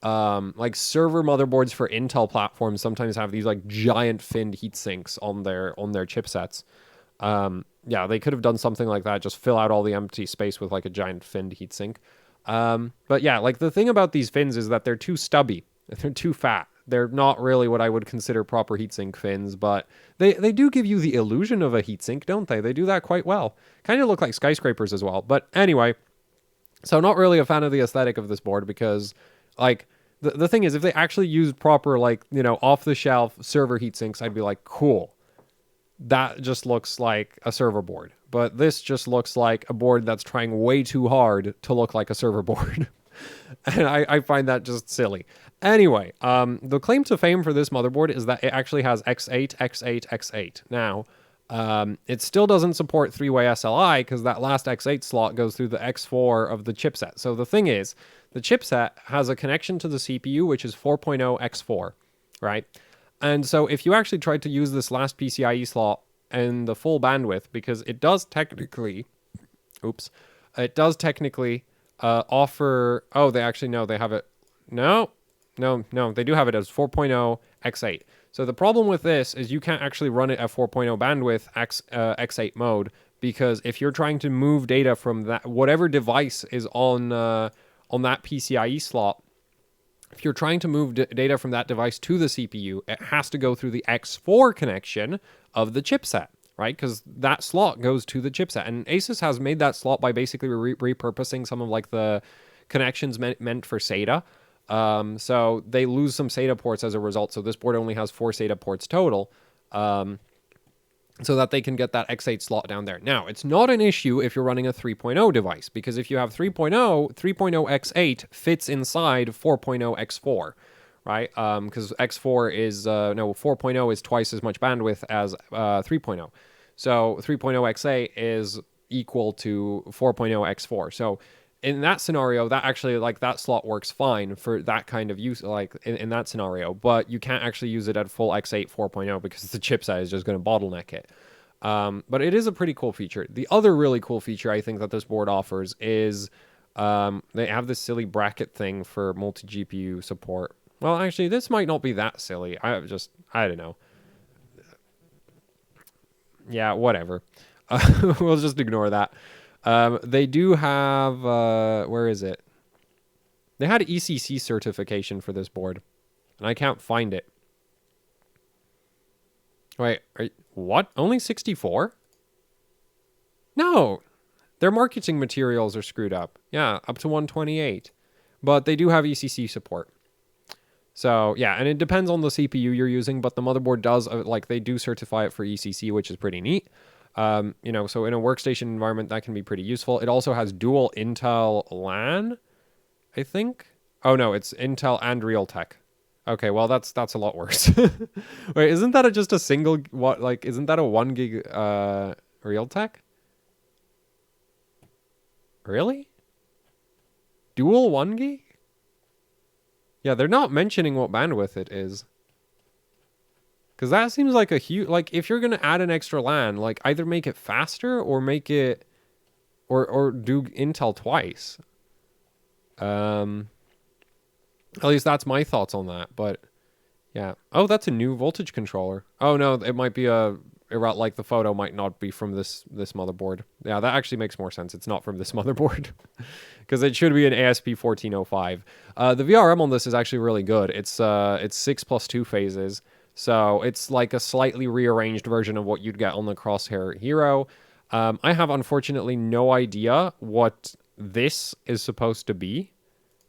Speaker 1: like server motherboards for Intel platforms sometimes have these like giant finned heat sinks on their chipsets. Yeah, they could have done something like that, just fill out all the empty space with like a giant finned heat sink. But yeah, like the thing about these fins is that they're too stubby. They're too fat. They're not really what I would consider proper heatsink fins, but they do give you the illusion of a heatsink, don't they? They do that quite well. Kind of look like skyscrapers as well. But anyway, so not really a fan of the aesthetic of this board, because like the thing is, if they actually used proper, like, you know, off-the-shelf server heatsinks, I'd be like, cool. That just looks like a server board. But this just looks like a board that's trying way too hard to look like a server board. And I find that just silly. Anyway, the claim to fame for this motherboard is that it actually has X8, X8, X8. Now, it still doesn't support 3-way SLI, because that last X8 slot goes through the X4 of the chipset. So the thing is, the chipset has a connection to the CPU, which is 4.0 X4, right? And so if you actually tried to use this last PCIe slot and the full bandwidth, because it does technically, offer, oh, they actually, no, they have it, no, they do have it as 4.0 X8. So the problem with this is you can't actually run it at 4.0 bandwidth X8 mode, because if you're trying to move data from that whatever device is on that PCIe slot, if you're trying to move data from that device to the CPU, it has to go through the X4 connection of the chipset, right? Because that slot goes to the chipset. And ASUS has made that slot by basically repurposing some of like the connections meant for SATA. So they lose some SATA ports as a result. So this board only has 4 SATA ports total. So that they can get that X8 slot down there. Now, it's not an issue if you're running a 3.0 device, because if you have 3.0 X8 fits inside 4.0 X4, right? Because X4 is, 4.0 is twice as much bandwidth as 3.0. So 3.0 X8 is equal to 4.0 X4. So in that scenario, that actually, like, that slot works fine for that kind of use, like, in that scenario, but you can't actually use it at full X8 4.0 because the chipset is just going to bottleneck it. But it is a pretty cool feature. The other really cool feature I think that this board offers is they have this silly bracket thing for multi-GPU support. Well, actually, this might not be that silly. I don't know. Yeah, whatever. We'll just ignore that. They do have, where is it? They had ECC certification for this board, and I can't find it. Wait, what? Only 64? No, their marketing materials are screwed up. Yeah, up to 128. But they do have ECC support. So, yeah, and it depends on the CPU you're using, but the motherboard does, they do certify it for ECC, which is pretty neat. So in a workstation environment, that can be pretty useful. It also has dual Intel LAN, I think. Oh, no, it's Intel and Realtek. Okay, well, that's a lot worse. Wait, isn't that just a single, isn't that a 1 gig Realtek? Really? Dual 1 gig? Yeah, they're not mentioning what bandwidth it is. Because that seems like a huge... Like, if you're going to add an extra LAN, like, either make it faster or make it... Or do Intel twice. At least that's my thoughts on that, but... Yeah. Oh, that's a new voltage controller. Oh, no, it might be a... Like, the photo might not be from this motherboard. Yeah, that actually makes more sense. It's not from this motherboard. Because it should be an ASP1405. The VRM on this is actually really good. It's 6 plus 2 phases. So it's like a slightly rearranged version of what you'd get on the Crosshair Hero. I have, unfortunately, no idea what this is supposed to be.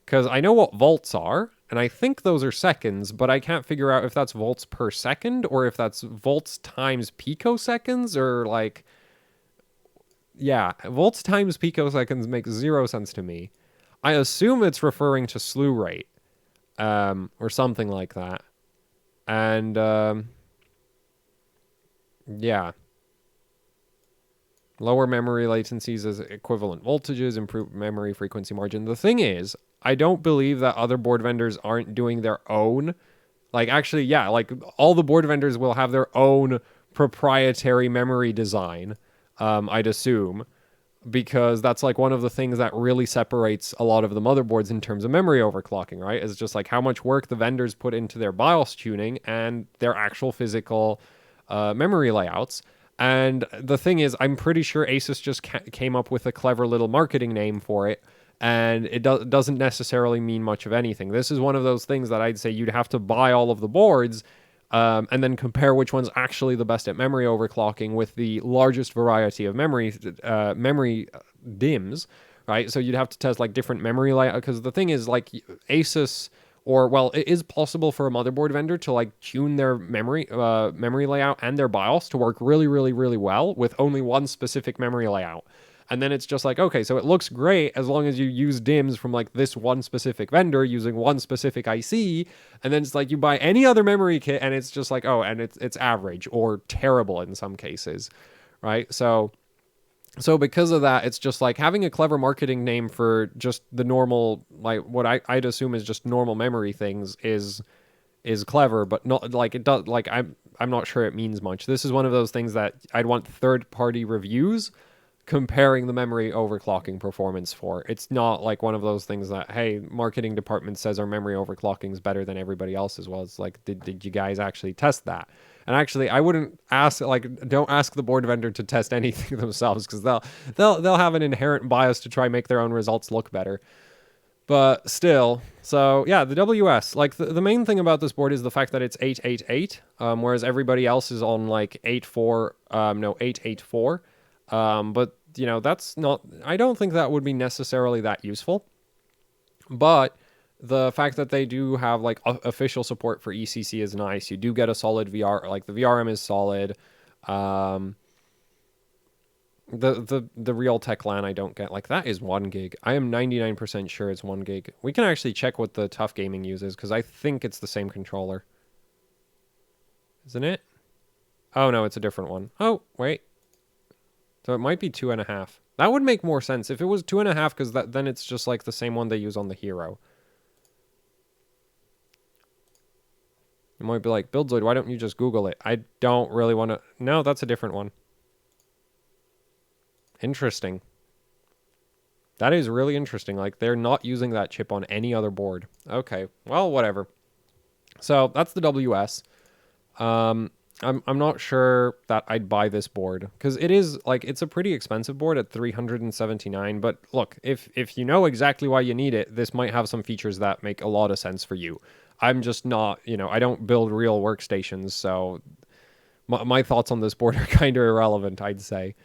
Speaker 1: Because I know what volts are, and I think those are seconds, but I can't figure out if that's volts per second, or if that's volts times picoseconds, or like... Yeah, volts times picoseconds makes 0 sense to me. I assume it's referring to slew rate, or something like that. And, yeah. Lower memory latencies as equivalent voltages, improved memory frequency margin. The thing is, I don't believe that other board vendors aren't doing their own. Like, actually, yeah, like, all the board vendors will have their own proprietary memory design, I'd assume. Because that's like one of the things that really separates a lot of the motherboards in terms of memory overclocking, right? Is just like how much work the vendors put into their BIOS tuning and their actual physical memory layouts. And the thing is, I'm pretty sure ASUS just came up with a clever little marketing name for it, and it doesn't necessarily mean much of anything. This is one of those things that I'd say you'd have to buy all of the boards and then compare which one's actually the best at memory overclocking with the largest variety of memory DIMMs, right? So you'd have to test like different memory layout, because the thing is, like, ASUS, or well, it is possible for a motherboard vendor to like tune their memory layout and their BIOS to work really, really, really well with only one specific memory layout. And then it's just like, okay, so it looks great as long as you use DIMMs from like this one specific vendor using one specific IC. And then it's like you buy any other memory kit and it's just like, oh, and it's average or terrible in some cases, right? So because of that, it's just like having a clever marketing name for just the normal, like what I'd assume is just normal memory things is clever, but not like it does. Like I'm not sure it means much. This is one of those things that I'd want third-party reviews, comparing the memory overclocking performance for. It's not like one of those things that, hey, marketing department says our memory overclocking is better than everybody else's was. Like, did you guys actually test that? And actually, I wouldn't ask, like, don't ask the board vendor to test anything themselves, because they'll have an inherent bias to try make their own results look better. But still, so yeah, the WS, like the main thing about this board is the fact that it's 888, whereas everybody else is on like 884. But you know, that's not, I don't think that would be necessarily that useful. But the fact that they do have like official support for ECC is nice. You do get a solid VR, like the VRM is solid. The Realtek LAN I don't get. Like, that is 1 gig. I am 99% sure it's 1 gig. We can actually check what the Tuf Gaming uses, because I think it's the same controller. Isn't it? Oh, no, it's a different one. Oh, wait. So it might be 2.5. That would make more sense. If it was 2.5, because then it's just like the same one they use on the Hero. You might be like, Buildzoid, why don't you just Google it? I don't really want to... No, that's a different one. Interesting. That is really interesting. Like, they're not using that chip on any other board. Okay, well, whatever. So that's the WS. I'm not sure that I'd buy this board, because it is like, it's a pretty expensive board at $379. But look, if you know exactly why you need it, this might have some features that make a lot of sense for you. I'm just not, you know, I don't build real workstations, so my thoughts on this board are kind of irrelevant, I'd say.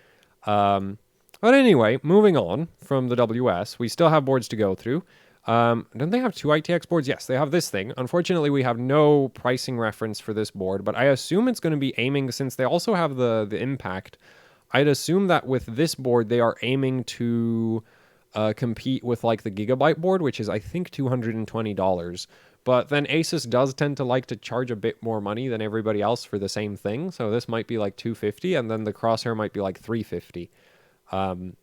Speaker 1: But anyway, moving on from the WS, we still have boards to go through. Don't they have 2 ITX boards? Yes, they have this thing. Unfortunately, we have no pricing reference for this board, but I assume it's going to be aiming, since they also have the Impact, I'd assume that with this board, they are aiming to compete with like the Gigabyte board, which is, I think, $220. But then Asus does tend to like to charge a bit more money than everybody else for the same thing. So this might be like $250, and then the Crosshair might be like $350.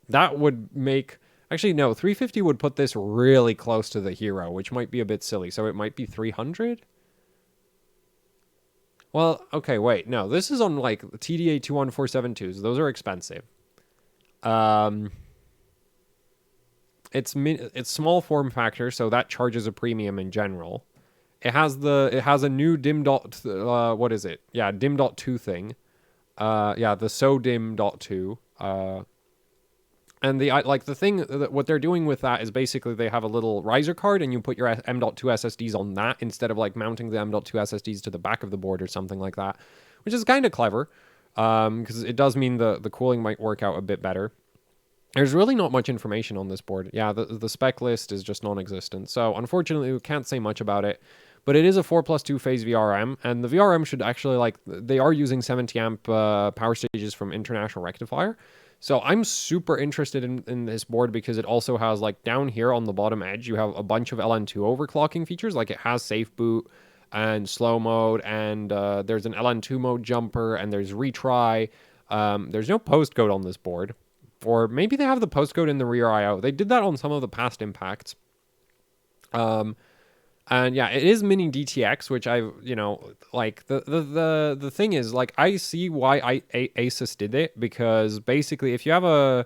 Speaker 1: That would make... Actually, no, $350 would put this really close to the Hero, which might be a bit silly. So it might be $300? Well, okay, wait. No, this is on like TDA 21472s. Those are expensive. It's small form factor, so that charges a premium in general. It has a new dim dot, what is it? Yeah, dim dot 2 thing. Yeah, the SODIMM dot 2. And the thing that what they're doing with that is basically they have a little riser card, and you put your M.2 SSDs on that instead of like mounting the M.2 SSDs to the back of the board or something like that, which is kind of clever, because it does mean the cooling might work out a bit better. There's really not much information on this board. Yeah, the spec list is just non-existent. So unfortunately, we can't say much about it. But it is a 4+2 phase VRM, and the VRM should actually, like, they are using 70 amp power stages from International Rectifier. So I'm super interested in this board, because it also has, like, down here on the bottom edge, you have a bunch of LN2 overclocking features. Like, it has safe boot and slow mode, and there's an LN2 mode jumper, and there's retry. There's no postcode on this board. Or maybe they have the postcode in the rear I/O. They did that on some of the past Impacts. And yeah, it is Mini-ITX, which I, you know, like, the thing is, like, I see why Asus did it, because basically if you have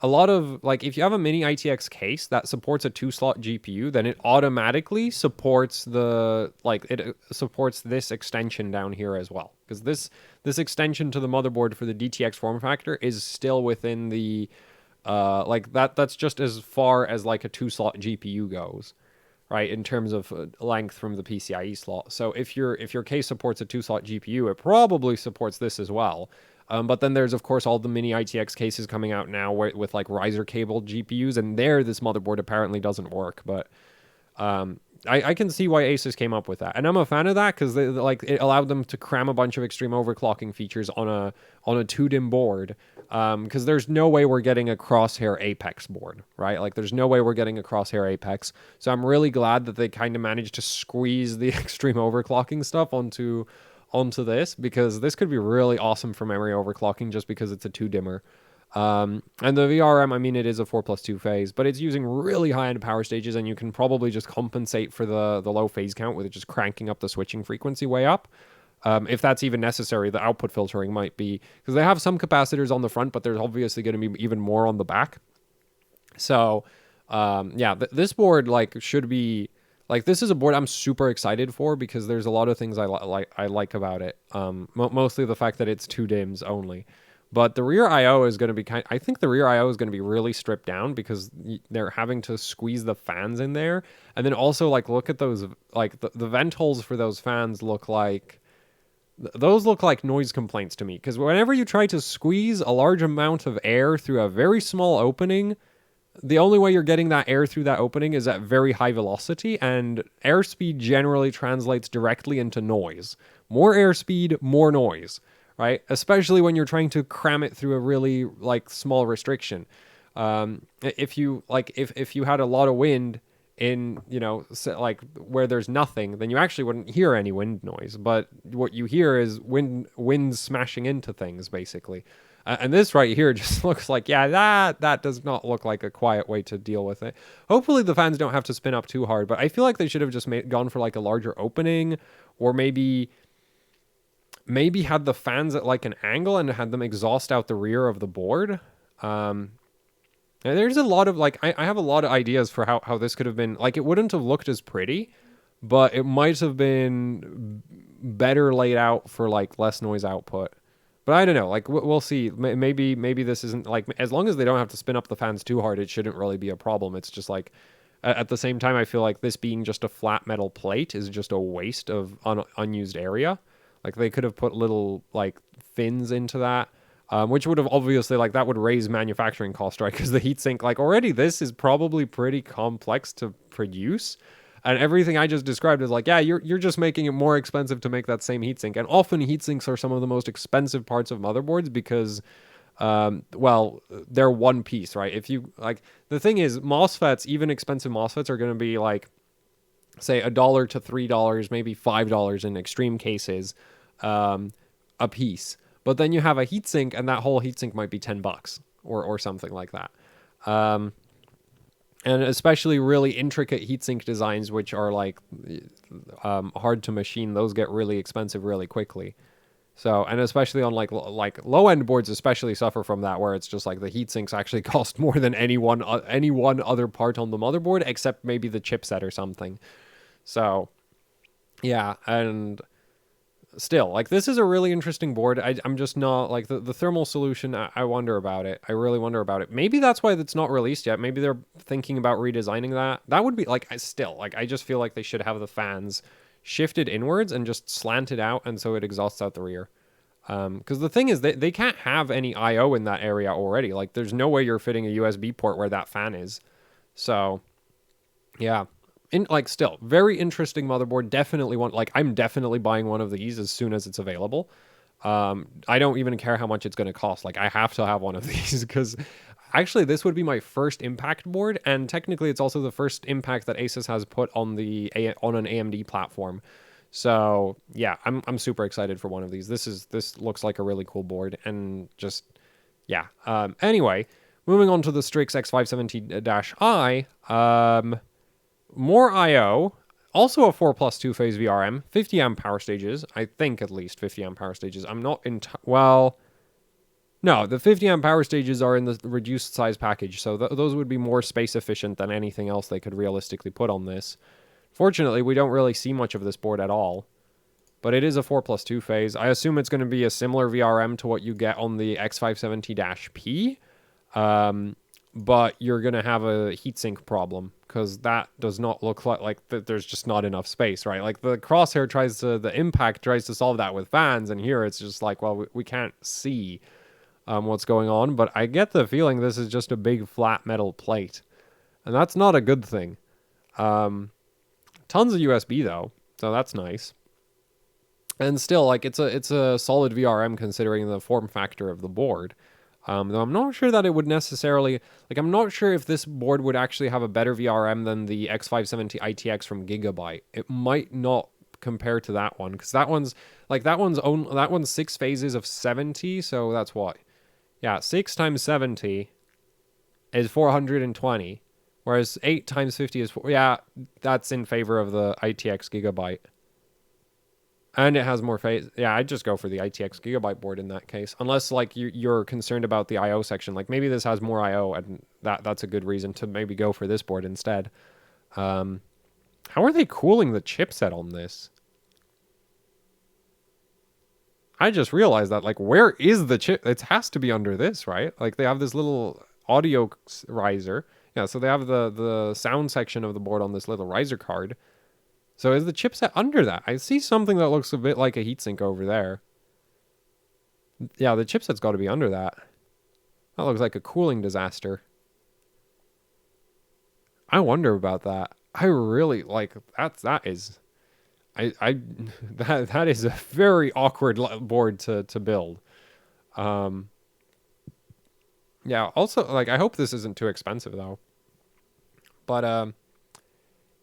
Speaker 1: if you have a Mini-ITX case that supports a 2-slot GPU, then it automatically supports it supports this extension down here as well. Because this extension to the motherboard for the DTX form factor is still within the, that's just as far as like a 2-slot GPU goes. Right, in terms of length from the PCIe slot. So if your case supports a 2-slot GPU, it probably supports this as well. But then there's, of course, all the Mini-ITX cases coming out now with like riser cable GPUs, and there this motherboard apparently doesn't work. But I can see why Asus came up with that, and I'm a fan of that, because it allowed them to cram a bunch of extreme overclocking features on a 2-DIMM board. Because there's no way we're getting a Crosshair Apex board, right? Like, there's no way we're getting a Crosshair Apex. So I'm really glad that they kind of managed to squeeze the extreme overclocking stuff onto this, because this could be really awesome for memory overclocking, just because it's a 2-dimmer. And the VRM, I mean, it is a 4+2 phase, but it's using really high-end power stages, and you can probably just compensate for the low phase count with just cranking up the switching frequency way up. If that's even necessary, the output filtering might be, because they have some capacitors on the front, but there's obviously going to be even more on the back. So, yeah, this board like should be like, this is a board I'm super excited for because there's a lot of things I like about it. Mostly the fact that it's 2 DIMMs only. But the rear I/O is going to be I think the rear I/O is going to be really stripped down because they're having to squeeze the fans in there. And then also like look at those, like the vent holes for those fans look like, those look like noise complaints to me, because whenever you try to squeeze a large amount of air through a very small opening, the only way you're getting that air through that opening is at very high velocity, and airspeed generally translates directly into noise. More airspeed, more noise, right? Especially when you're trying to cram it through a really like small restriction. If you like, if you had a lot of wind in, you know, like where there's nothing, then you actually wouldn't hear any wind noise. But what you hear is wind smashing into things, basically. And this right here just looks like, yeah, that does not look like a quiet way to deal with it. Hopefully the fans don't have to spin up too hard, but I feel like they should have just gone for like a larger opening, or maybe had the fans at like an angle and had them exhaust out the rear of the board. And there's a lot of like, I have a lot of ideas for how this could have been. Like, it wouldn't have looked as pretty, but it might have been better laid out for like less noise output. But I don't know, like we'll see. Maybe this isn't like, as long as they don't have to spin up the fans too hard, it shouldn't really be a problem. It's just like, at the same time, I feel like this being just a flat metal plate is just a waste of unused area. Like, they could have put little like fins into that, which would have obviously, like, that would raise manufacturing cost, right? Because the heatsink, like, already this is probably pretty complex to produce. And everything I just described is like, yeah, you're just making it more expensive to make that same heatsink. And often heatsinks are some of the most expensive parts of motherboards because, well, they're one piece, right? If you, like, the thing is, MOSFETs, even expensive MOSFETs, are going to be like, say, $1 to $3, maybe $5 in extreme cases, a piece. But then you have a heatsink, and that whole heatsink might be $10 or something like that. And especially really intricate heatsink designs, which are like hard to machine, those get really expensive really quickly. So, and especially on like low end boards, especially suffer from that, where it's just like the heatsinks actually cost more than any one other part on the motherboard, except maybe the chipset or something. So, yeah, and still, like, this is a really interesting board. I'm just not, like, the thermal solution, I wonder about it. I really wonder about it. Maybe that's why it's not released yet. Maybe they're thinking about redesigning that. That would be, like, I just feel like they should have the fans shifted inwards and just slanted out, and so it exhausts out the rear. Because the thing is, they can't have any I/O in that area already. Like, there's no way you're fitting a USB port where that fan is. So, yeah. Still, very interesting motherboard. Definitely I'm definitely buying one of these as soon as it's available. I don't even care how much it's going to cost. Like, I have to have one of these because actually this would be my first Impact board, and technically it's also the first Impact that ASUS has put on on an AMD platform. So yeah, I'm super excited for one of these. This looks like a really cool board, and just yeah. Anyway, moving on to the Strix X570-I. More I/O, also a 4+2 phase VRM, 50 amp power stages, I think at least 50 amp power stages. I'm not well, no, the 50 amp power stages are in the reduced size package, so those would be more space efficient than anything else they could realistically put on this. Fortunately, we don't really see much of this board at all, but it is a 4+2 phase. I assume it's going to be a similar VRM to what you get on the X570-P, but you're going to have a heatsink problem, because that does not look like there's just not enough space, right? Like, the Crosshair the Impact tries to solve that with fans, and here it's just like, well, we can't see what's going on, but I get the feeling this is just a big flat metal plate, and that's not a good thing. Tons of USB though, so that's nice. And still, like, it's a solid VRM considering the form factor of the board. Though I'm not sure that it would necessarily, like, I'm not sure if this board would actually have a better VRM than the X570 ITX from Gigabyte. It might not compare to that one, because that one's 6 phases of 70, so that's what? Yeah, 6 times 70 is 420, whereas 8 times 50 is 4. Yeah, that's in favor of the ITX Gigabyte. And it has more phase. Yeah, I'd just go for the ITX Gigabyte board in that case. Unless, like, you're concerned about the I/O section. Like, maybe this has more I/O, and that's a good reason to maybe go for this board instead. How are they cooling the chipset on this? I just realized that, like, where is the chip? It has to be under this, right? Like, they have this little audio riser. Yeah, so they have the sound section of the board on this little riser card. So is the chipset under that? I see something that looks a bit like a heatsink over there. Yeah, the chipset's got to be under that. That looks like a cooling disaster. I wonder about that. I really like that is that is a very awkward board to build. Yeah, also, like, I hope this isn't too expensive though. But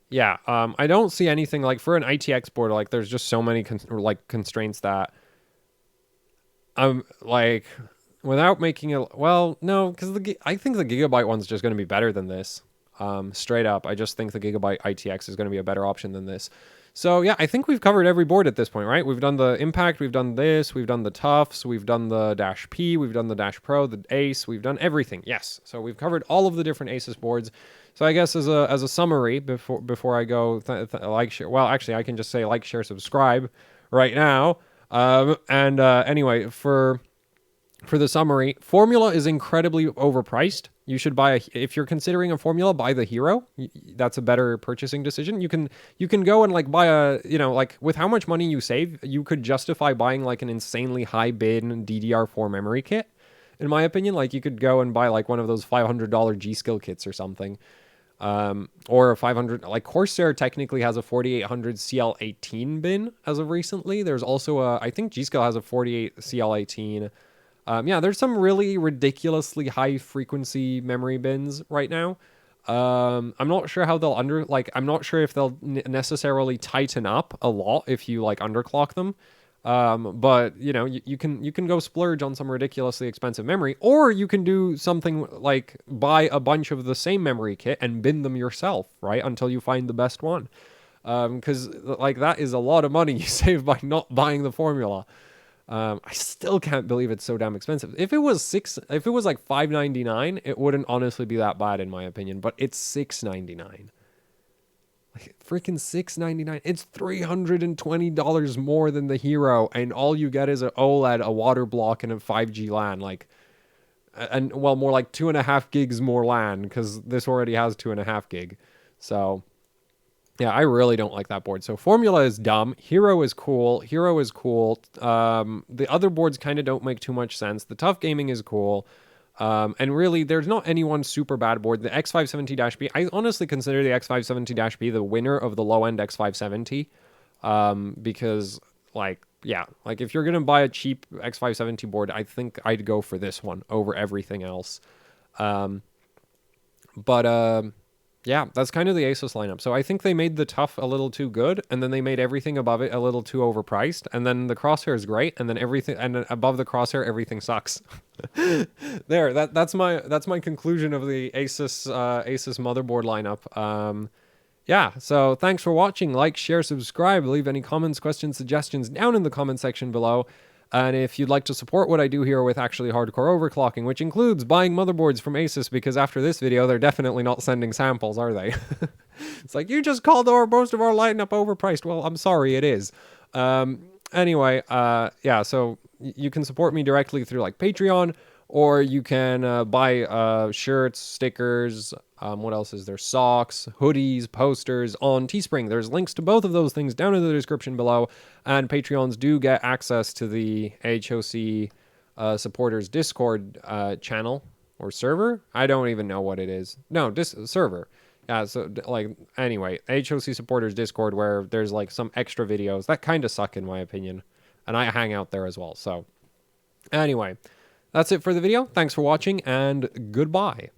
Speaker 1: yeah, I don't see anything like for an ITX board, like there's just so many constraints that like without making it, well, no, because I think the Gigabyte one's just going to be better than this. Straight up, I just think the Gigabyte ITX is going to be a better option than this. So yeah, I think we've covered every board at this point, right? We've done the Impact, we've done this, we've done the Tufs, we've done the Dash P, we've done the Dash Pro, the Ace, we've done everything. Yes, so we've covered all of the different ASUS boards. So I guess as a summary before I go, like, share. Well, actually, I can just say like, share, subscribe right now. Anyway, for the summary, Formula is incredibly overpriced. You should buy if you're considering a Formula, buy the Hero. That's a better purchasing decision. You can go and like buy a, like with how much money you save, you could justify buying like an insanely high bin DDR4 memory kit. In my opinion, like you could go and buy like one of those $500 G-Skill kits or something. Or a 500, like Corsair technically has a 4800 CL18 bin as of recently. There's also I think G-Skill has a 48 CL18. Yeah, there's some really ridiculously high frequency memory bins right now. I'm not sure how they'll I'm not sure if they'll necessarily tighten up a lot if you like underclock them. But you can go splurge on some ridiculously expensive memory, or you can do something like buy a bunch of the same memory kit and bin them yourself, right? Until you find the best one. Because like that is a lot of money you save by not buying the Formula. I still can't believe it's so damn expensive. If it was like $599, it wouldn't honestly be that bad in my opinion, but it's $699. Like freaking $699. It's $320 more than the Hero, and all you get is an OLED, a water block, and a 5G LAN. Like, and well, more like 2.5 gigs more LAN, because this already has 2.5 gig. So yeah, I really don't like that board. So Formula is dumb. Hero is cool. The other boards kind of don't make too much sense. The Tuf Gaming is cool. And really, there's not any one super bad board. The X570-B, I honestly consider the X570-B the winner of the low-end X570. Because, like, yeah, like if you're going to buy a cheap X570 board, I think I'd go for this one over everything else. Yeah, that's kind of the ASUS lineup. So I think they made the Tuf a little too good, and then they made everything above it a little too overpriced, and then the Crosshair is great, and then everything, and above the Crosshair everything sucks. There, that's my conclusion of the ASUS motherboard lineup. Yeah, so thanks for watching. Like, share, subscribe. Leave any comments, questions, suggestions down in the comment section below. And if you'd like to support what I do here with actually hardcore overclocking, which includes buying motherboards from ASUS, because after this video, they're definitely not sending samples, are they? It's like, you just called most of our lineup overpriced. Well, I'm sorry, it is. Anyway, yeah, so you can support me directly through like Patreon, or you can buy shirts, stickers, what else is there? Socks, hoodies, posters on Teespring. There's links to both of those things down in the description below. And Patreons do get access to the HOC supporters Discord channel or server. I don't even know what it is. No, server. Yeah, so like anyway, HOC supporters Discord, where there's like some extra videos that kind of suck in my opinion. And I hang out there as well. So anyway, that's it for the video. Thanks for watching and goodbye.